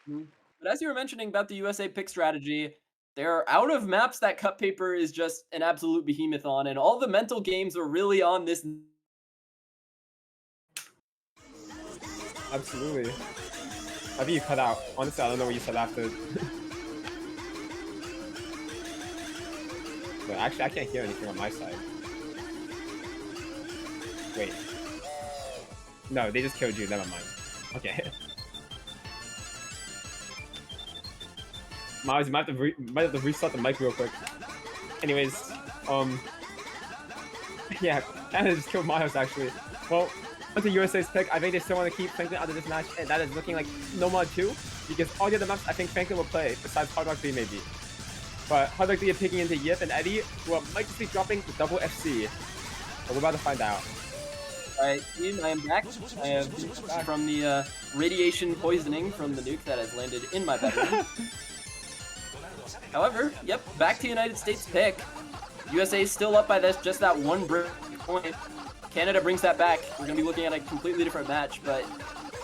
But as you were mentioning about the USA pick strategy, they're out of maps that Cut Paper is just an absolute behemoth on, and all the mental games are really on this. Absolutely. I think you cut out. Honestly, I don't know what you said after. But actually, I can't hear anything on my side. Wait. No, they just killed you. Never mind. Okay. Miles, you might have to restart the mic real quick. Anyways, yeah, Canada just killed Miles actually. Well, that's the USA's pick. I think they still want to keep Franklin out of this match, and that is looking like no mod 2, because all the other maps I think Franklin will play, besides Hard Rock 3 maybe. But Hard Rock 3 are picking into Yip and Eddie, who might just be dropping the double FC. But we're about to find out. Alright, team, I am back. I am from the radiation poisoning from the nuke that has landed in my bedroom. However, yep, back to United States pick. USA is still up by this, just that one brick point. Canada brings that back. We're going to be looking at a completely different match, but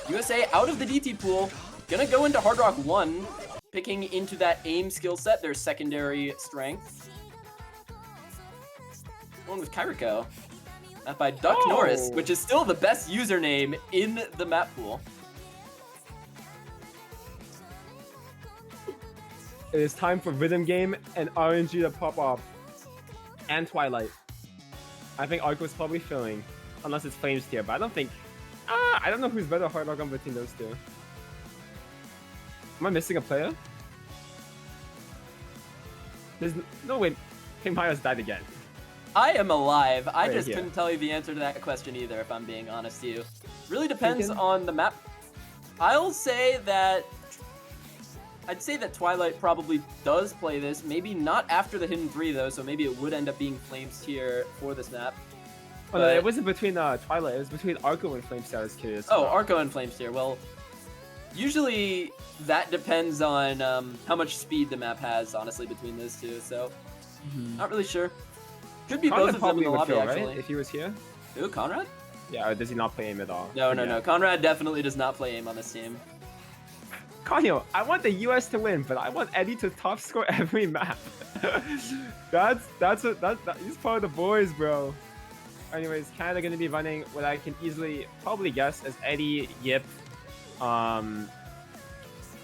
USA out of the DT pool, gonna go into Hard Rock 1, picking into that aim skill set, their secondary strength. Going with Kairiko. Not by Duck Norris, which is still the best username in the map pool. It is time for Rhythm Game and RNG to pop off. And Twilight. I think Arc was probably filling. Unless it's Flames tier, but I don't think... I don't know who's better Hard Rock on between those two. Am I missing a player? There's no way. King Myers died again. I am alive. I just yeah. couldn't tell you the answer to that question either, if I'm being honest to you. Really depends on the map. I'd say that Twilight probably does play this. Maybe not after the Hidden 3, though, so maybe it would end up being Flames tier for this map. Oh, no, it wasn't between Twilight. It was between Arco and Flames tier. I was curious. Oh, Arco and Flames tier. Well, usually that depends on how much speed the map has, honestly, between those two. So, not really sure. Could be both of them in the lobby, actually. Right? If he was here. Ooh, Conrad? Yeah, or does he not play aim at all? No. Conrad definitely does not play aim on this team. Kanyo, I want the US to win, but I want Eddie to top score every map. that's he's part of the boys, bro. Anyways, Canada gonna be running what I can easily probably guess as Eddie, Yip, I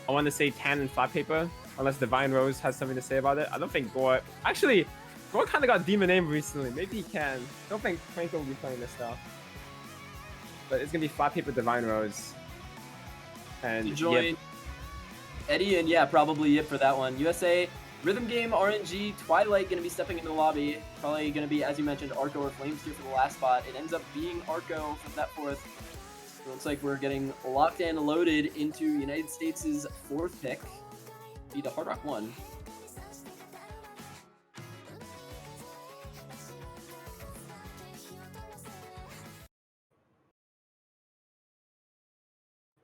want to say Tan and Flat Paper. unless Divine Rose has something to say about it. I don't think Gore... Actually, Gore kind of got Demon Aim recently. Maybe he can. I don't think Franco will be playing this stuff. But it's going to be Flat Paper Divine Rose. And join Yip. Eddie and yeah, probably Yip for that one. USA, Rhythm Game, RNG, Twilight going to be stepping in the lobby. Probably going to be, as you mentioned, Arco or Flames here for the last spot. It ends up being Arco from that fourth. So it looks like we're getting locked and loaded into United States' fourth pick. Be the Hard Rock 1.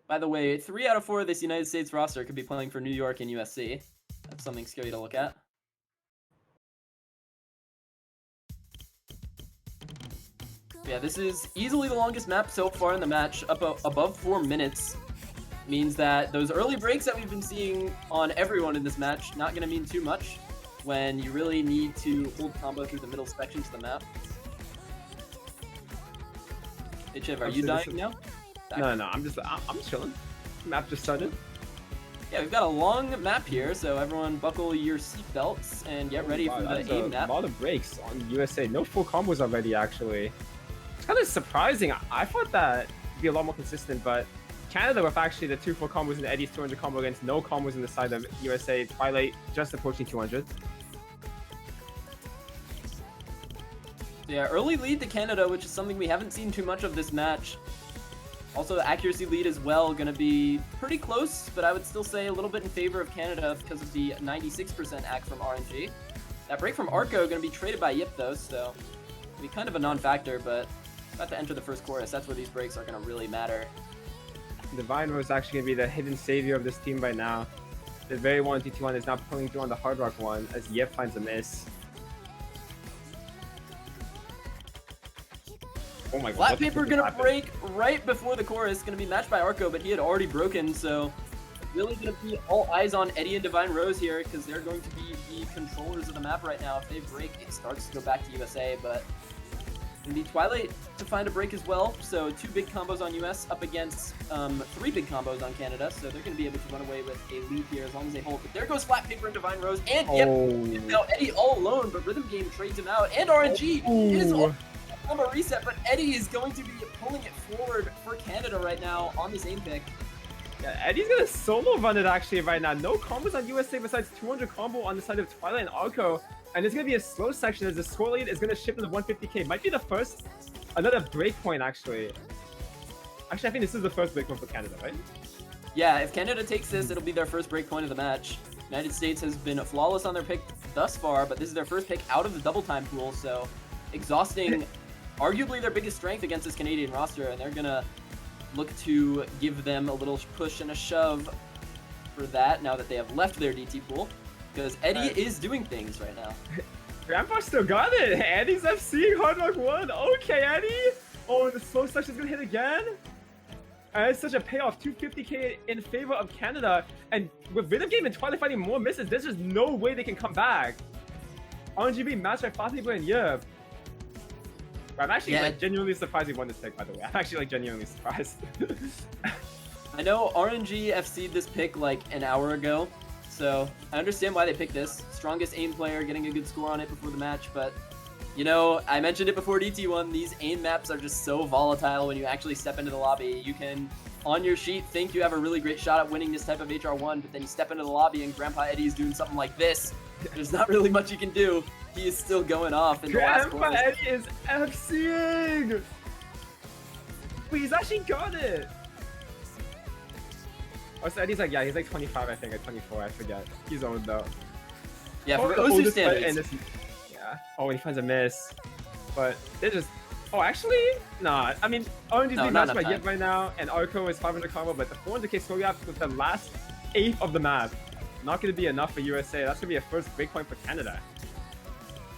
By the way, 3 out of 4 of this United States roster could be playing for New York and USC. That's something scary to look at. Yeah, this is easily the longest map so far in the match, above 4 minutes. Means that those early breaks that we've been seeing on everyone in this match, not going to mean too much when you really need to hold combo through the middle sections of the map. Hey, Chiv, are you dying now? No, I'm chilling. Map just started. Yeah, we've got a long map here, so everyone buckle your seatbelts and get ready for the aim map. A lot of breaks on USA. No full combos already, actually. It's kind of surprising. I thought that would be a lot more consistent, but Canada with actually the 2 full combos in Eddie's 200 combo against no combos in the side of USA. Twilight just approaching 200. Yeah, early lead to Canada, which is something we haven't seen too much of this match. Also, accuracy lead as well, going to be pretty close, but I would still say a little bit in favor of Canada because of the 96% act from RNG. That break from Arco going to be traded by Yip though, so it'll be kind of a non-factor, but about to enter the first chorus. That's where these breaks are going to really matter. Divine Rose is actually going to be the hidden savior of this team by now. The very one TT1 is now pulling through on the Hard Rock one as Yip finds a miss. Oh my god. Flat Paper gonna break right before the chorus. Gonna be matched by Arco, but he had already broken, so really gonna be all eyes on Eddie and Divine Rose here because they're going to be the controllers of the map right now. If they break, it starts to go back to USA, but gonna be Twilight to find a break as well. So 2 big combos on US up against 3 big combos on Canada, so they're gonna be able to run away with a lead here as long as they hold. But there goes Flat Paper and Divine Rose, and Yep, now Eddie all alone, but Rhythm Game trades him out, and RNG is all combo reset, but Eddie is going to be pulling it forward for Canada right now on this aim pick. Yeah, Eddie's gonna solo run it actually right now. No combos on USA besides 200 combo on the side of Twilight and Arco. And it's gonna be a slow section as the score lead is gonna shift into 150k. Might be the first, another break point actually. Actually, I think this is the first break point for Canada, right? Yeah, if Canada takes this, it'll be their first break point of the match. United States has been flawless on their pick thus far, but this is their first pick out of the double time pool, so exhausting arguably their biggest strength against this Canadian roster, and they're gonna look to give them a little push and a shove for that now that they have left their DT pool, because Eddie is doing things right now. Grandpa still got it! Eddie's FCing Hard Rock 1! Okay, Eddie! Oh, the slow section's gonna hit again? And it's such a payoff, 250k in favor of Canada, and with Rhythm Game and Twilight fighting more misses, there's just no way they can come back. RNGB matched by Flat Paper and Yip. I'm actually like genuinely surprised he won this pick, by the way. I'm actually like genuinely surprised. I know RNG FC'd this pick like an hour ago, so I understand why they picked this. Strongest aim player, getting a good score on it before the match, but you know, I mentioned it before DT1, these aim maps are just so volatile when you actually step into the lobby. You can, on your sheet, think you have a really great shot at winning this type of HR1, but then you step into the lobby and Grandpa Eddie is doing something like this. There's not really much you can do. He is still going off in the last Grandpa Eddie is FCing! Wait, he's actually got it! Oh, so Eddie's like, yeah, he's like 25, I think, or 24, I forget. He's old though. Yeah, for OSU standards. Yeah. Oh, he finds a miss. But they're just... Oh, actually? Nah. I mean, RNG's being matched by Yip right now, and Arco is 500 combo, but the 400k score gap with the last 8th of the map. Not going to be enough for USA. That's going to be a first break point for Canada.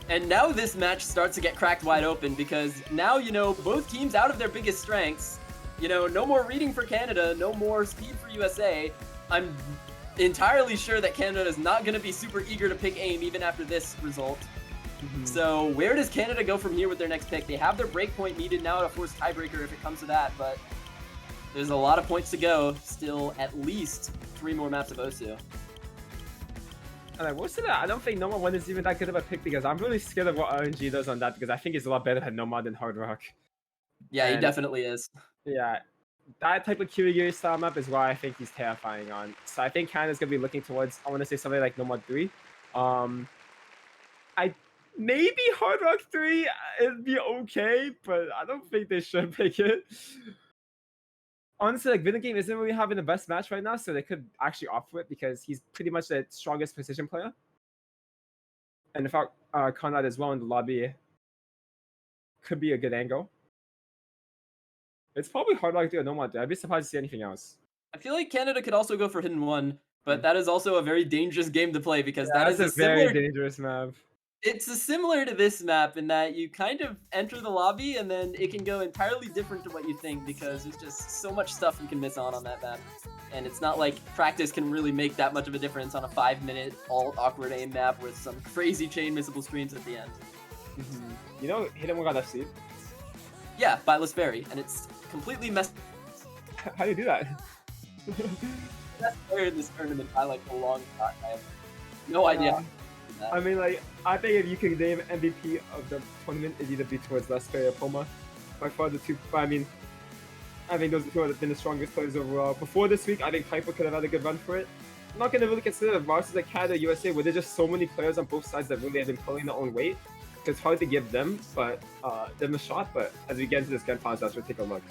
And now this match starts to get cracked wide open because now, you know, both teams out of their biggest strengths. You know, no more reading for Canada, no more speed for USA. I'm entirely sure that Canada is not going to be super eager to pick aim even after this result. So where does Canada go from here with their next pick? They have their break point needed now to force tiebreaker if it comes to that, but there's a lot of points to go. Still at least 3 more maps of OSU. And I will say that I don't think Nomad 1 is even that good of a pick because I'm really scared of what RNG does on that because I think it's a lot better than Nomad than Hard Rock. Yeah, he And definitely is. yeah, that type of Kyurigiri style map is why I think he's terrifying on. So I think Canada's gonna be looking towards, I want to say something like Nomad 3. I maybe Hard Rock 3 it'd be okay, but I don't think they should pick it. Honestly, like Video Game isn't really having the best match right now, so they could actually opt for it because he's pretty much the strongest position player. And if Conrad as well in the lobby could be a good angle. It's probably Hard Rock 3 or Nomad 3. I'd be surprised to see anything else. I feel like Canada could also go for Hidden 1, but Hmm. that is also a very dangerous game to play because Yeah, that is that's a very similar. dangerous map. It's similar to this map in that you kind of enter the lobby and then it can go entirely different to what you think because there's just so much stuff you can miss on that map. And it's not like practice can really make that much of a difference on a 5-minute all awkward aim map with some crazy chain missable screens at the end. You know, Hidden 1 got FC? Yeah, by Fairy, and it's completely messed. How do you do that? Best player in this tournament by like a long shot. I have no idea. I mean, like, I think if you could name MVP of the tournament, it'd either be towards Lesperry or Poma. By far the two. I mean, I think those two have been the strongest players overall. Before this week, I think Piper could have had a good run for it. I'm not gonna really consider the rosters like Canada, USA, where there's just so many players on both sides that really have been pulling their own weight. It's hard to give them, them a shot. But as we get into this grand finals, that's where take a look.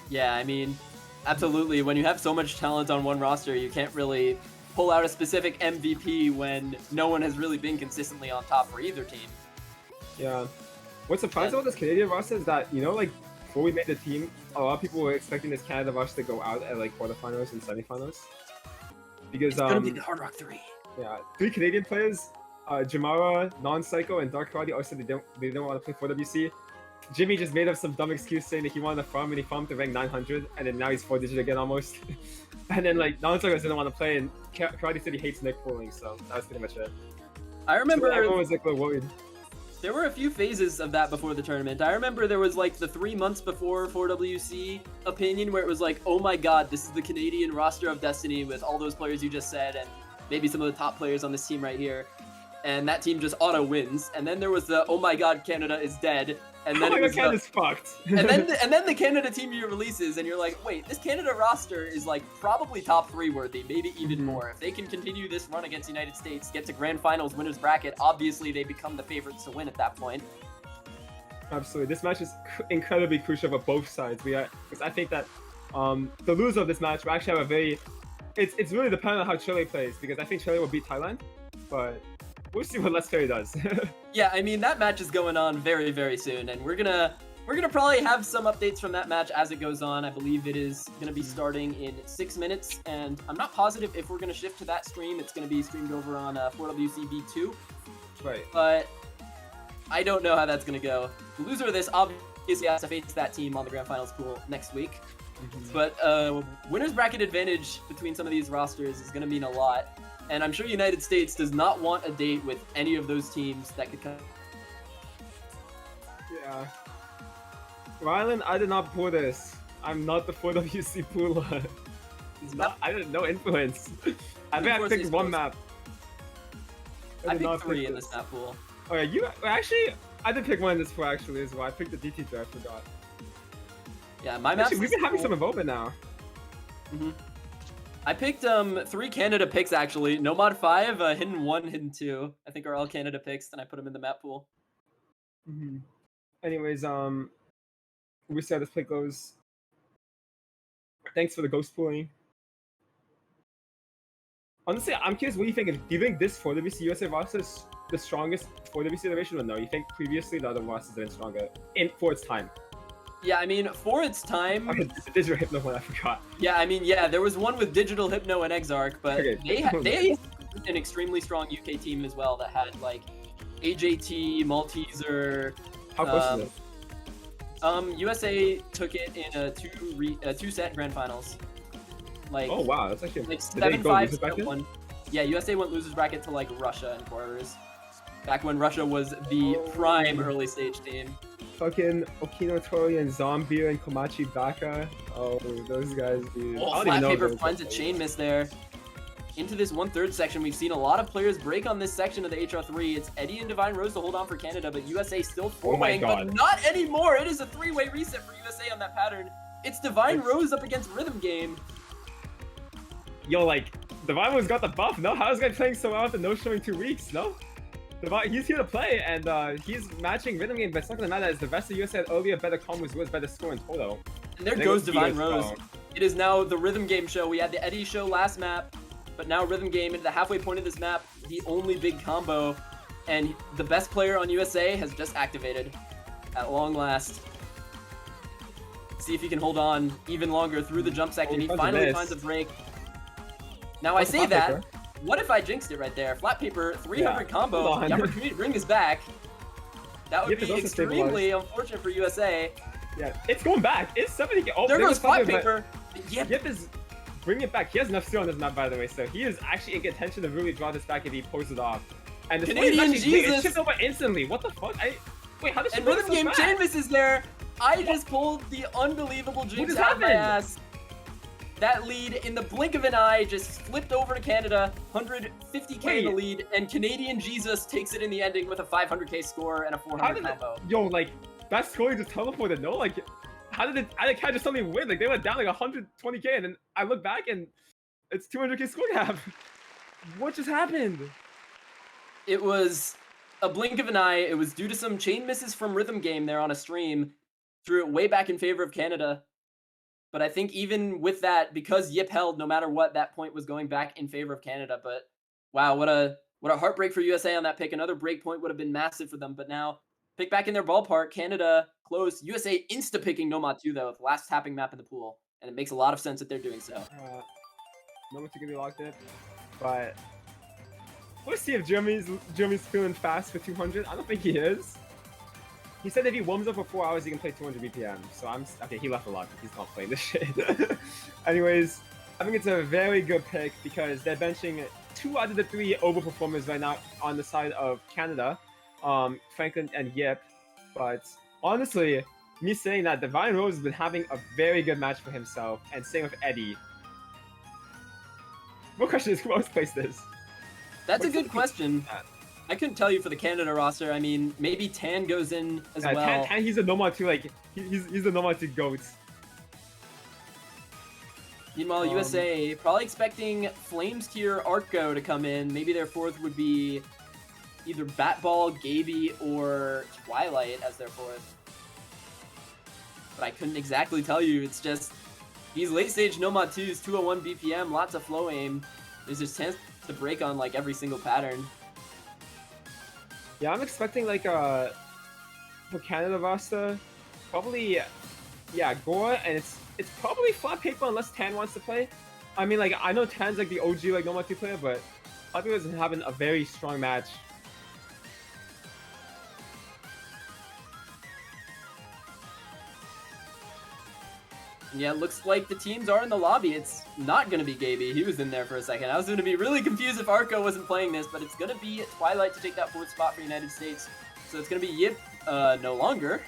Yeah, I mean, absolutely. When you have so much talent on one roster, you can't really pull out a specific MVP when no one has really been consistently on top for either team. Yeah. What's surprising about this Canadian roster is that, you know, like, before we made the team, a lot of people were expecting this Canada roster to go out at, like, quarterfinals and semifinals. Because, it's gonna be the Hard Rock 3. Yeah, 3 Canadian players, Jamara, Non-Psycho, and Dark Karate, also they don't want to play 4WC. Jimmy just made up some dumb excuse saying that he wanted to farm and he farmed to rank 900, and then now he's 4-digit again almost. And then like Non-Psycho didn't want to play, and Karate said he hates Nick pooling, so that was pretty much it. I remember so everyone was like worried. There were a few phases of that before the tournament. I remember there was like the 3 months before 4WC opinion where it was like, oh my god, this is the Canadian roster of Destiny with all those players you just said and maybe some of the top players on this team right here. And that team just auto wins. And then there was the, oh my god, Canada is dead. And then it was Canada's fucked. and then the Canada team year releases, and you're like, wait, this Canada roster is like probably top 3 worthy, maybe even more. If they can continue this run against the United States, get to grand finals, winners bracket, obviously they become the favorites to win at that point. Absolutely, this match is incredibly crucial for both sides. Because I think that the loser of this match will actually have a very. It's really dependent on how Chile plays because I think Chile will beat Thailand, but we'll see what Let's Perry does. Yeah, I mean that match is going on very, very soon, and we're gonna probably have some updates from that match as it goes on. I believe it is gonna be starting in 6 minutes, and I'm not positive if we're gonna shift to that stream. It's gonna be streamed over on 4WCB2. Right. But I don't know how that's gonna go. The loser of this obviously has to face that team on the grand finals pool next week. But winners bracket advantage between some of these rosters is gonna mean a lot. And I'm sure United States does not want a date with any of those teams that could come. Yeah. Rylan, I did not pull this. I'm not the 4WC pooler. I did no influence. I think I picked one map. I picked 3 in this map pool. Oh yeah, you actually, I did pick one in this pool actually as well. I picked the DT draft, I forgot. Yeah, my map. We've been having some involvement now. I picked 3 Canada picks actually. Nomad 5, Hidden 1, Hidden 2. I think are all Canada picks, and I put them in the map pool. Anyways, we see how this play goes. Thanks for the ghost pooling. Honestly, I'm curious what you think. Do you think this 4WC USA roster is the strongest 4WC iteration or no? You think previously the other rosters have been stronger for its time? Yeah, I mean, for its time... Okay, the Digital Hypno one, I forgot. Yeah, I mean, yeah, there was one with Digital Hypno and Exarch, but they had an extremely strong UK team as well that had, like, AJT, Malteser... How close is it? USA took it in a 2-set grand finals. Like, oh, wow, that's actually... Like 7-5 1. Yeah, USA went losers bracket to, like, Russia in quarters. Back when Russia was the prime early stage team. Fucking Okino Tori and Zombie and Komachi Baka. Oh, those guys, dude. Oh, Flat Paper finds a chain miss there. into this 1/3 section. We've seen a lot of players break on this section of the HR3. It's Eddie and Divine Rose to hold on for Canada, but USA still four-waying, but not anymore. It is a 3-way reset for USA on that pattern. It's Divine Rose up against Rhythm Game. Yo, like, Divine Rose got the buff, no? How is this guy playing so well after no showing 2 weeks, no? He's here to play, and he's matching Rhythm Game, but it's not gonna matter as the rest of USA had earlier better combos with better score in total. And there goes Divine Rose. It is now the Rhythm Game show. We had the Eddie show last map, but now Rhythm Game into the halfway point of this map, the only big combo, and the best player on USA has just activated at long last. See if he can hold on even longer through the jump section. He finally finds a break. Now I say that, what if I jinxed it right there? Flat paper, 300 combo, the opportunity to bring this back. That would be extremely unfortunate for USA. Yeah, it's going back. It's 70. Oh, there goes flat paper. Yip is bringing it back. He has enough skill on this map, by the way, so he is actually in contention to really draw this back if he pulls it off. And the Canadian Jesus chipped over instantly. What the fuck? Wait, how did she? And Rhythm Game chain miss is there. I just pulled the unbelievable jinx out of my ass. That lead in the blink of an eye just flipped over to Canada, 150k in the lead, and Canadian Jesus takes it in the ending with a 500k score and a 400 combo. Yo, like, that score just teleported, no? Like, how did Cat just suddenly win? Like, they went down like 120k, and then I look back and it's 200k score gap. What just happened? It was a blink of an eye. It was due to some chain misses from Rhythm Game there on a stream. Threw it way back in favor of Canada. But I think even with that, because Yip held, no matter what, that point was going back in favor of Canada. But wow, what a heartbreak for USA on that pick. Another break point would have been massive for them. But now, pick back in their ballpark. Canada close. USA insta-picking Nomad 2, though, with the last tapping map in the pool. And it makes a lot of sense that they're doing so. Nomad 2 can be locked in. But let's see if Jeremy's feeling fast for 200. I don't think he is. He said if he warms up for 4 hours, he can play 200 BPM. So okay, he left a lot. He's not playing this shit. Anyways, I think it's a very good pick because they're benching 2 out of the 3 overperformers right now on the side of Canada, Franklin and Yip. But honestly, me saying that, Divine Rose has been having a very good match for himself, and same with Eddie. What question is who else plays this? That's a good question. I couldn't tell you for the Canada roster. I mean, maybe Tan goes in as well. Tan, he's a Nomad 2, like, he's a Nomad 2 GOAT. Meanwhile, USA probably expecting Flames tier Arco to come in. Maybe their 4th would be either Batball, Gaby, or Twilight as their 4th. But I couldn't exactly tell you. It's just, these late stage Nomad 2s, 201 BPM, lots of flow aim. There's just chance to break on like every single pattern. Yeah, I'm expecting like for Canada roster, probably Gore, and it's probably flat paper unless Tan wants to play. I mean, like, I know Tan's like the OG like Nomad 2 player, but flat paper isn't having a very strong match. Yeah, it looks like the teams are in the lobby. It's not going to be Gaby. He was in there for a second. I was going to be really confused if Arco wasn't playing this, but it's going to be Twilight to take that 4th spot for United States. So it's going to be Yip no longer.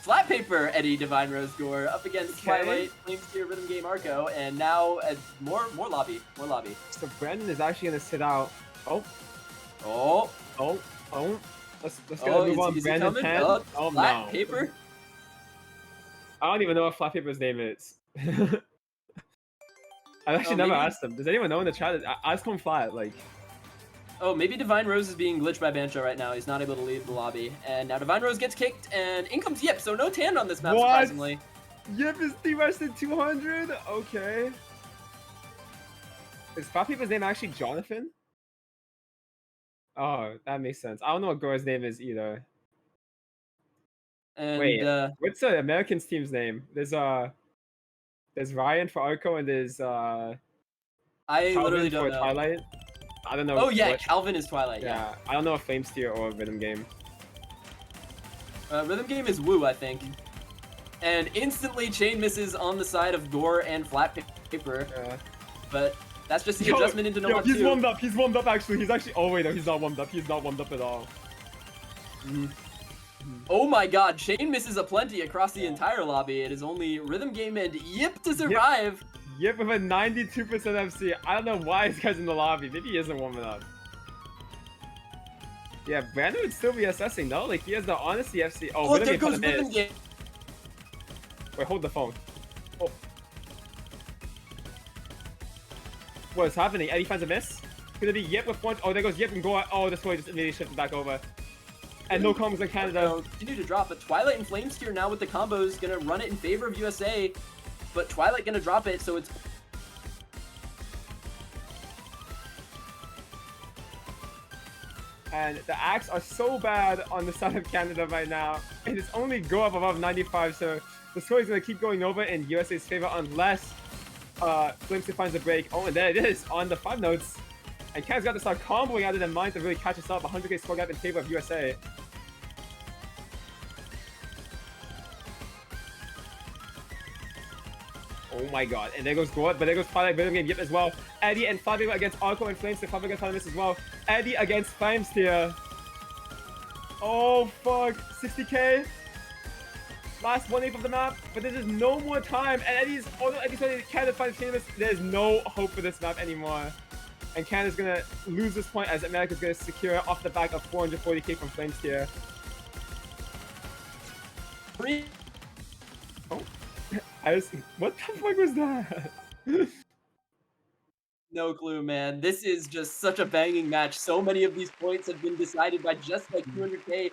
Flat paper Eddie, Divine Rose, Gore up against Twilight, Flames tier, Rhythm Game, Arco, and now more lobby. So Brandon is actually going to sit out. Let's get a move on Brandon Tan. Flat paper. I don't even know what flat paper's name is. I actually never asked him. Does anyone know in the chat? I just call him flat, like. Oh, maybe Divine Rose is being glitched by Bancho right now. He's not able to leave the lobby. And now Divine Rose gets kicked, and in comes Yip, so no Tan on this map, surprisingly. Yip is T-Rested 200? Okay. Is flat paper's name actually Jonathan? Oh, that makes sense. I don't know what Gore's name is either. And, wait, what's the Americans team's name? There's Ryan for Arco, and there's I literally don't know. Twilight. I don't know. Oh yeah, Calvin is Twilight. Yeah. I don't know if Flames tier or Rhythm Game. Rhythm Game is Woo, I think. And instantly chain misses on the side of Gore and flat paper. Yeah. But that's just the adjustment into Nomad 2. He's warmed up. He's warmed up actually. He's actually. Oh wait, no, he's not warmed up. He's not warmed up at all. Oh my god, chain misses aplenty across the entire lobby. It is only Rhythm Game and Yip to survive. Yip with a 92% FC. I don't know why this guy's in the lobby. Maybe he isn't warming up. Yeah, Brandon would still be assessing though. Like he has the honesty FC. Oh, there goes Rhythm Game. Wait, hold the phone. Oh. What is happening? Eddie finds a miss. Could it be Yip with one? Oh, there goes Yip and Gore. Oh, this way just immediately shifted back over. And no combos in Canada. Continue to drop, but Twilight and Flamesteer now with the combos gonna run it in favor of USA. But Twilight gonna drop it, so it's... And the acts are so bad on the side of Canada right now. And it's only go up above 95, so the score is gonna keep going over in USA's favor unless Flamesteer finds a break. Oh, and there it is on the 5 notes. And Canada's got to start comboing out of their mind to really catch us up. 100k score gap in favor of USA. Oh my god. And there goes Gord, but there goes Twilight Rhythm Game Yip as well. Eddie and Fabio against Arco and Flamesteer. Fabio against Flamis as well. Eddie against Flamesteer. Oh fuck. 60k. Last 1/8 of the map, but there's just no more time. And Eddie's, although Eddie's trying to Canada find the there's no hope for this map anymore. And Canada's gonna lose this point as America's gonna secure it off the back of 440k from Flamesteer. Oh. What the fuck was that? No clue, man. This is just such a banging match. So many of these points have been decided by just like 200k,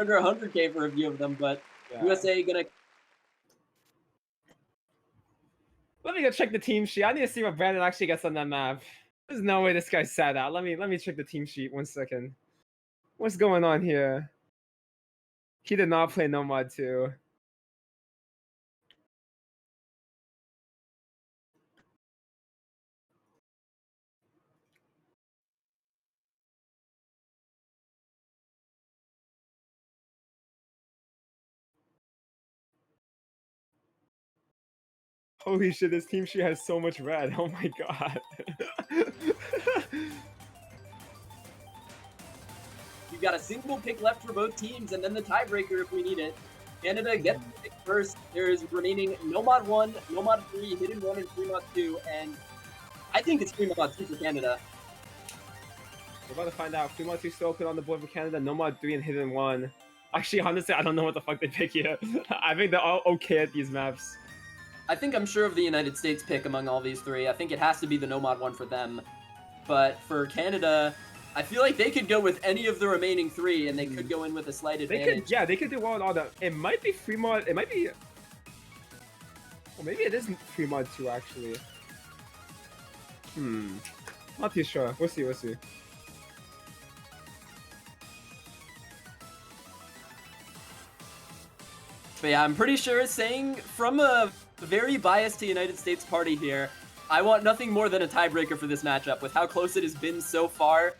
under 100k for a few of them, but yeah. USA gonna... Let me go check the team sheet. I need to see what Brandon actually gets on that map. There's no way this guy's sat out. Let me check the team sheet 1 second. What's going on here? He did not play Nomad 2. Holy shit, this team sheet has so much red. Oh my god. You've got a single pick left for both teams, and then the tiebreaker if we need it. Canada gets the pick first. There is remaining Nomad 1, Nomad 3, Hidden 1, and Fremont 2, and I think it's Fremont 2 for Canada. We're about to find out. Fremont 2 still open on the board for Canada, Nomad 3 and Hidden 1. Actually, honestly, I don't know what the fuck they pick here. I think they're all okay at these maps. I think I'm sure of the United States pick among all these three. I think it has to be the Nomad one for them. But for Canada, I feel like they could go with any of the remaining three, and they could go in with a slight advantage. They could do well in all that. It might be Fremont. It might be... Well, maybe it isn't Fremont 2, actually. Not too sure. We'll see, we'll see. But yeah, I'm pretty sure saying from a very biased to United States party here, I want nothing more than a tiebreaker for this matchup with how close it has been so far.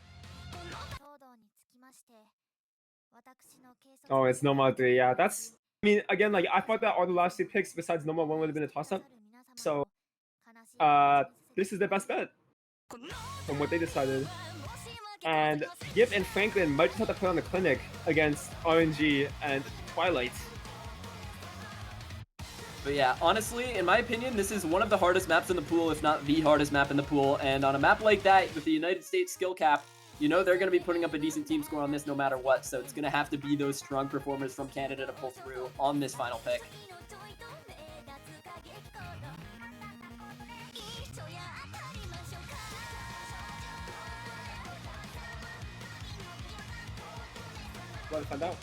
Oh, it's Nomad 3, yeah. That's... I mean, again, like, I thought that all the last 2 picks besides Nomad 1 would have been a toss-up. So, this is the best bet from what they decided. And Yip and Franklin might just have to put on the clinic against RNG and Twilight. But yeah, honestly, in my opinion, this is one of the hardest maps in the pool, if not the hardest map in the pool. And on a map like that, with the United States skill cap, you know they're going to be putting up a decent team score on this no matter what. So it's going to have to be those strong performers from Canada to pull through on this final pick. Want to find out?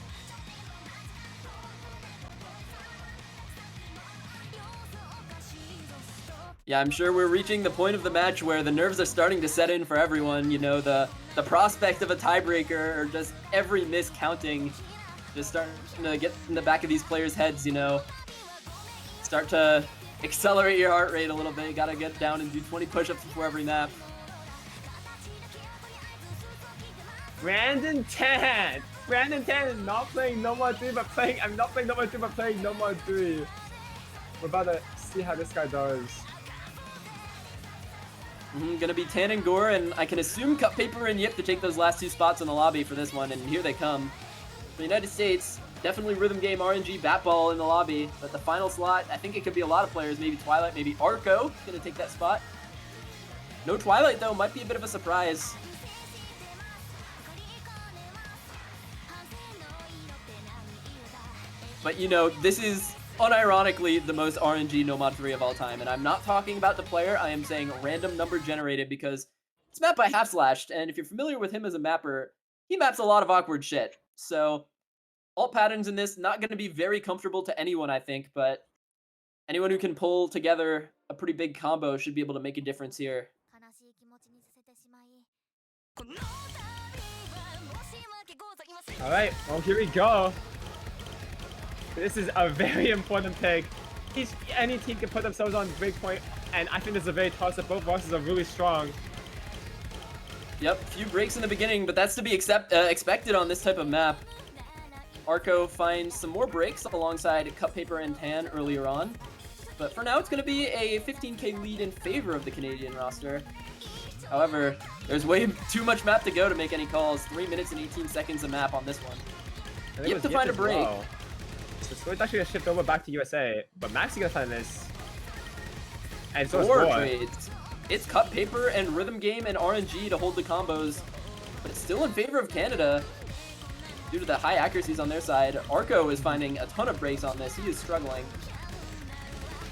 Yeah, I'm sure we're reaching the point of the match where the nerves are starting to set in for everyone. You know, the prospect of a tiebreaker or just every miss counting just starting to get in the back of these players' heads, you know. Start to accelerate your heart rate a little bit. You gotta get down and do 20 push-ups before every nap. Brandon 10! Brandon 10 is not playing Nomad 3, but playing... I'm not playing Nomad 2, but playing Nomad 3. We're about to see how this guy does. Gonna be Tan and Gore, and I can assume Cut Paper and Yip to take those last 2 spots in the lobby for this one, and here they come. The United States Definitely Rhythm Game, RNG, Bat Ball in the lobby. But the final slot, I think it could be a lot of players. Maybe Twilight, maybe Arco gonna take that spot. No Twilight though, might be a bit of a surprise. But you know, this is unironically the most RNG No Mod 3 of all time. And I'm not talking about the player, I am saying random number generated because it's mapped by Half Slashed. And if you're familiar with him as a mapper, he maps a lot of awkward shit. So alt patterns in this, not going to be very comfortable to anyone, I think, but anyone who can pull together a pretty big combo should be able to make a difference here. Alright, well here we go. This is a very important pick. Any team can put themselves on breakpoint, and I think this is a very toss-up. Both bosses are really strong. Yep, few breaks in the beginning, but that's to be expected on this type of map. Arco finds some more breaks alongside Cut Paper and Tan earlier on. But for now, it's going to be a 15k lead in favor of the Canadian roster. However, there's way too much map to go to make any calls. 3 minutes and 18 seconds of map on this one. Yip to find a break. Well. So Squid's actually going to shift over back to USA, but Max is going to find this. And so is Gore. Trades. It's Cut Paper and Rhythm Game and RNG to hold the combos, but it's still in favor of Canada due to the high accuracies on their side. Arco is finding a ton of breaks on this. He is struggling.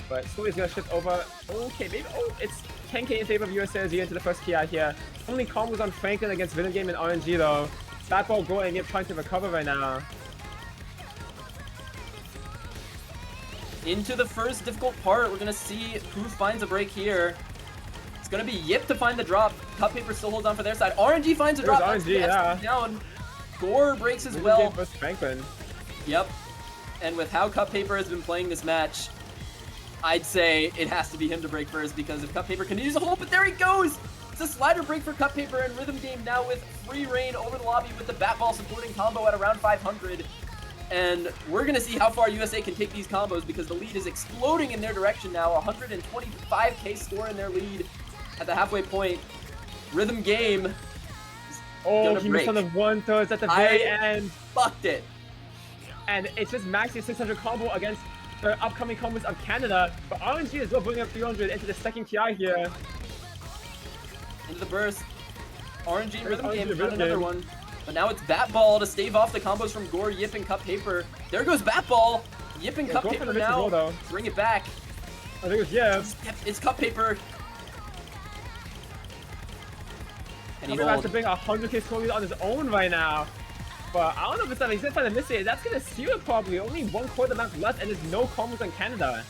But Squid is going to shift over. Okay, maybe. Oh, it's 10k in favor of USA as you enter the first KI here. Only combos on Franklin against Rhythm Game and RNG though. Bat Ball going, Yip trying to recover right now. Into the first difficult part, we're going to see who finds a break here. It's going to be Yip to find the drop. Cut Paper still holds on for their side. RNG finds a drop. RNG, yeah. Down. Gore breaks as well. Versus Franklin. Yep. And with how Cut Paper has been playing this match, I'd say it has to be him to break first, because if Cut Paper continues to hold, but there he goes! It's a slider break for Cut Paper, and Rhythm Game now with free reign over the lobby with the Bat Ball supporting combo at around 500. And we're going to see how far USA can take these combos, because the lead is exploding in their direction now. 125k score in their lead at the halfway point. Rhythm Game. Oh, he missed on the 1/3 at the very end. Fucked it. And it's just maxing 600 combo against the upcoming combos of Canada. But RNG is well bringing up 300 into the second TI here. Into the burst. RNG and Rhythm Game found another one. But now it's Bat Ball to stave off the combos from Gore, Yip, and Cut Paper. There goes Bat Ball. Yip and Cut Paper now. Well, bring it back. I think it's Yip. It's Cut Paper. And he's about to bring 100k score lead on his own right now. But I don't know if it's that he's gonna try to miss it. That's gonna seal it probably. Only 1/4 map left, and there's no combos on Canada.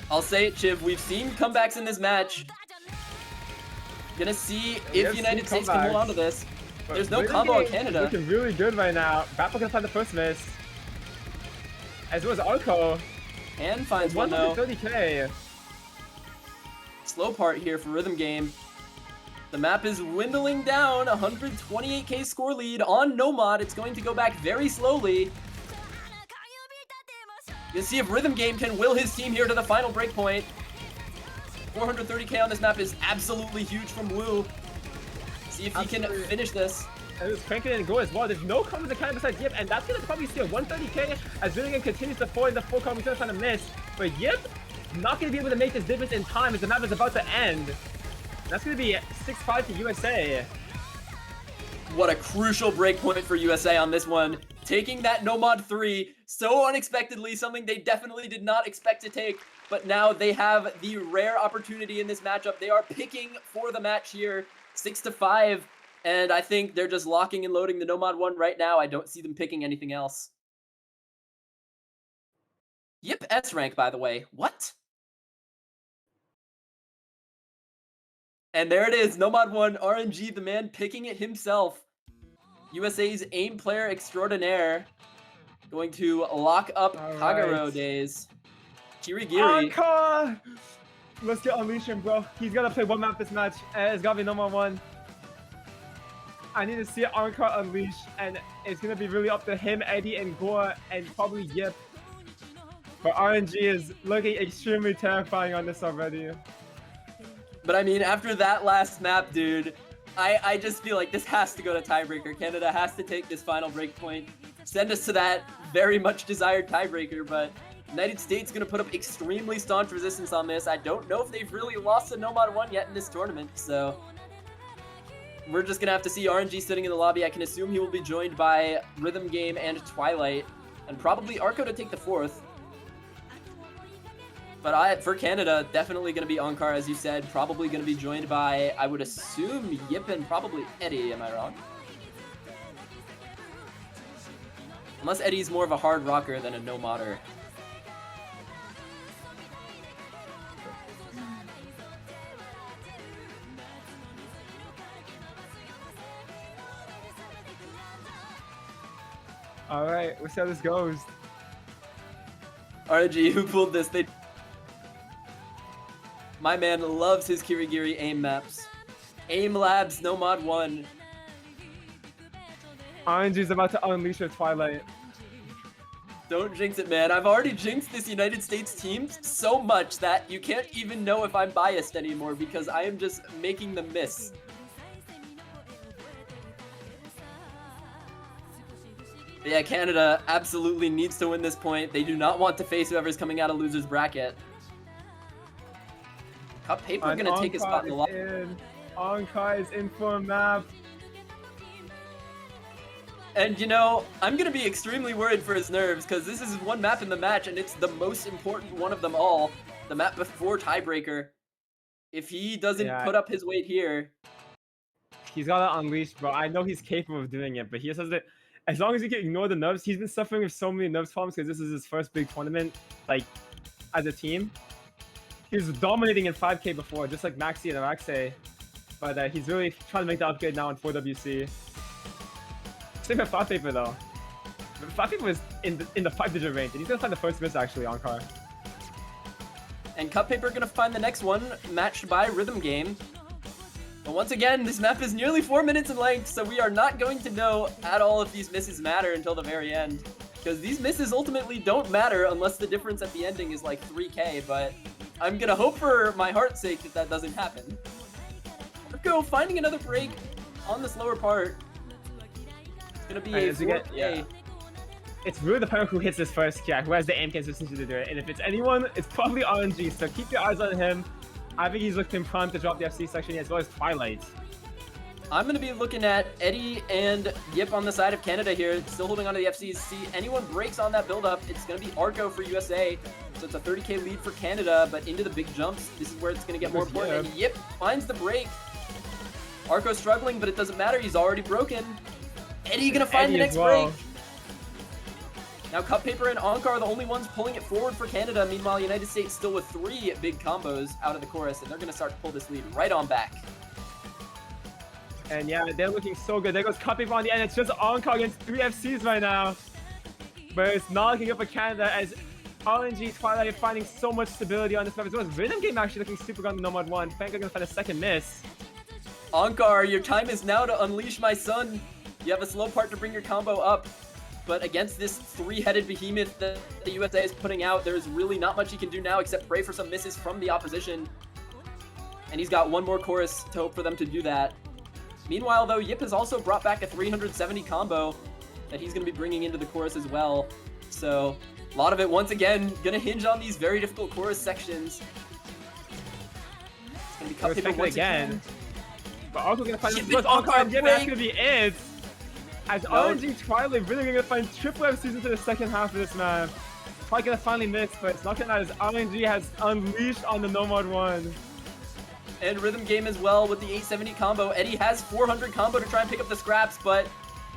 I'll say it, Chiv. We've seen comebacks in this match. Gonna see if United States can hold on to this. But there's no combo on Canada. Looking really good right now. Battle gonna find the first miss. As well as Arco. And finds one though. 130k. Slow part here for Rhythm Game. The map is dwindling down. 128k score lead on No Mod. It's going to go back very slowly. You'll see if Rhythm Game can will his team here to the final breakpoint. 430k on this map is absolutely huge from Wu. See if he can finish this. And it's cranking and go as well. There's no combos that kind of besides Yip, and that's gonna probably steal 130k as Villigan continues to fall in the full combo. He's gonna find a miss. But Yip not gonna be able to make this difference in time as the map is about to end. That's gonna be 6-5 to USA. What a crucial breakpoint for USA on this one. Taking that No Mod 3 so unexpectedly, something they definitely did not expect to take. But now they have the rare opportunity in this matchup. They are picking for the match here, 6-5. And I think they're just locking and loading the No Mod 1 right now. I don't see them picking anything else. Yip S rank, by the way. What? And there it is, No Mod 1, RNG, the man picking it himself. USA's aim player extraordinaire. Going to lock up Kagero days. Kirigiri. Anka! Let's get Unleash him, bro. He's gonna play one map this match, and it's gotta be No Mod 1. I need to see Anka unleash, and it's gonna be really up to him, Eddie, and Gore, and probably Yip. But RNG is looking extremely terrifying on this already. But I mean, after that last map, dude, I just feel like this has to go to tiebreaker. Canada has to take this final break point. send us to that very much desired tiebreaker, but United States going to put up extremely staunch resistance on this. I don't know if they've really lost a No Mod 1 yet in this tournament, so we're just going to have to see RNG sitting in the lobby. I can assume he will be joined by Rhythm Game and Twilight, and probably Arco to take the 4th. But for Canada, definitely going to be Ankar, as you said. Probably going to be joined by, I would assume, Yip and probably Eddie. Am I wrong? Unless Eddie's more of a hard rocker than a no-modder. All right, we'll see how this goes. RNG, who pulled this? My man loves his Kirigiri aim maps. Aim Labs, No Mod 1. RNG's about to unleash her Twilight. Don't jinx it, man. I've already jinxed this United States team so much that you can't even know if I'm biased anymore because I am just making them miss. But yeah, Canada absolutely needs to win this point. They do not want to face whoever's coming out of loser's bracket. Cup Paper going to take a spot in the lobby. Ankar is in for a map. And you know, I'm going to be extremely worried for his nerves because this is one map in the match and it's the most important one of them all. The map before tiebreaker. If he doesn't put up his weight here. He's got to unleash, bro. I know he's capable of doing it, but he just has to... As long as he can ignore the nerves, he's been suffering with so many nerves problems because this is his first big tournament, like, as a team. He was dominating in 5K before, just like Maxi and Araxe. But he's really trying to make the upgrade now in 4WC. Same for Flat Paper though. Flat Paper was in the 5-digit range, and he's gonna find the first miss actually on Ankar. And Cup Paper gonna find the next one, matched by Rhythm Game. But once again, this map is nearly 4 minutes in length, so we are not going to know at all if these misses matter until the very end. Because these misses ultimately don't matter unless the difference at the ending is like 3K, but I'm gonna hope for my heart's sake that that doesn't happen. Arco finding another break on this lower part. It's gonna be a 4K. It's really the player who hits this first kill, who has the aim consistency to do it. And if it's anyone, it's probably RNG, so keep your eyes on him. I think he's looking prime to drop the FC section as well as Twilight. I'm going to be looking at Eddie and Yip on the side of Canada here, still holding on to the FCs. See, anyone breaks on that build-up, it's going to be Arco for USA. So it's a 30K lead for Canada, but into the big jumps, this is where it's going to get more important. And Yip finds the break. Arco struggling, but it doesn't matter. He's already broken. Eddie going to find the next break. Now Cup Paper and Ankar are the only ones pulling it forward for Canada. Meanwhile, United States still with 3 big combos out of the chorus, and they're going to start to pull this lead right on back. And yeah, they're looking so good. There goes Cup Paper on the end. It's just Ankar against 3 FCs right now. But it's not looking up for Canada as RNG Twilight finding so much stability on this map as well as Rhythm Game actually looking super good on the No Mod 1. Frank are going to find a second miss. Ankar, your time is now to unleash my son. You have a slow part to bring your combo up. But against this 3-headed behemoth that the USA is putting out, there's really not much he can do now except pray for some misses from the opposition. And he's got one more chorus to hope for them to do that. Meanwhile, though, Yip has also brought back a 370 combo that he's going to be bringing into the chorus as well. So a lot of it, once again, going to hinge on these very difficult chorus sections. It's going to be Cup Paper once again. But also going to find Ankar, and that's going to be it. As RNG Twilight really going to find triple FCs into the second half of this map. Probably going to finally miss, but it's not going to matter as RNG has unleashed on the No Mod 1. And Rhythm Game as well with the 870 combo. Eddie has 400 combo to try and pick up the scraps, but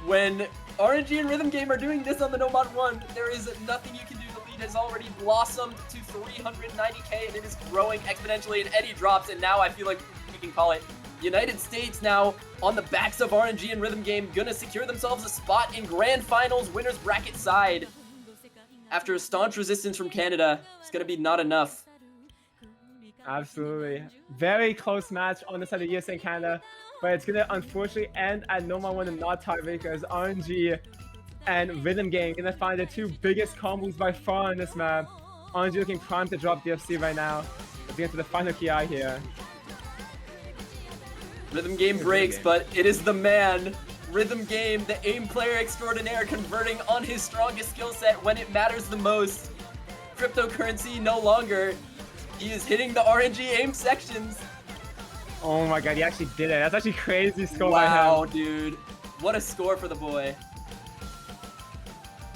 when RNG and Rhythm Game are doing this on the No Mod 1, there is nothing you can do. The lead has already blossomed to 390k, and it is growing exponentially, and Eddie drops, and now I feel like we can call it United States now on the backs of RNG and Rhythm Game, gonna secure themselves a spot in Grand Finals winners bracket side. After a staunch resistance from Canada, it's gonna be not enough. Absolutely. Very close match on the side of USA and Canada, but it's gonna unfortunately end at No Mod 1 and not tiebreaker as RNG and Rhythm Game gonna find the 2 biggest combos by far on this map. RNG looking prime to drop DFC right now as we get to the final KI here. Rhythm Game breaks, but it is the man rhythm game, the aim player extraordinaire converting on his strongest skill set when it matters the most. Cryptocurrency no longer. He is hitting the RNG aim sections. Oh my god, he actually did it. That's actually crazy score by him. Wow, dude. What a score for the boy.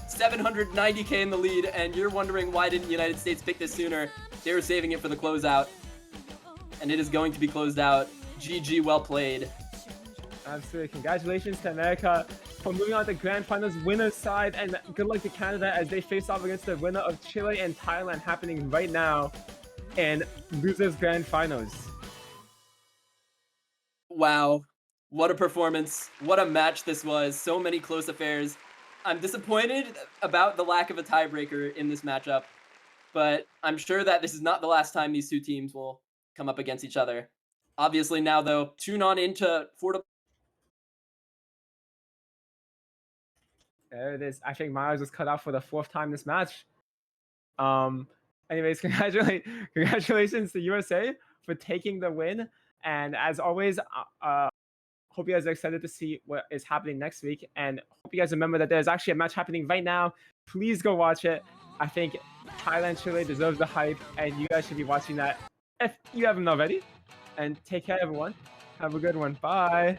790k in the lead, and you're wondering why didn't United States pick this sooner? They were saving it for the closeout. And it is going to be closed out. GG, well played. Absolutely. Congratulations to America for moving on to the Grand Finals winner's side, and good luck to Canada as they face off against the winner of Chile and Thailand happening right now in losers Grand Finals. Wow. What a performance. What a match this was. So many close affairs. I'm disappointed about the lack of a tiebreaker in this matchup, but I'm sure that this is not the last time these two teams will come up against each other. Obviously now, though, tune on into Florida. There it is. I think Miles was cut out for the 4th time this match. Anyways, congratulations to USA for taking the win. And as always, hope you guys are excited to see what is happening next week. And hope you guys remember that there's actually a match happening right now. Please go watch it. I think Thailand Chile deserves the hype, and you guys should be watching that if you haven't already. And take care, everyone. Have a good one. Bye.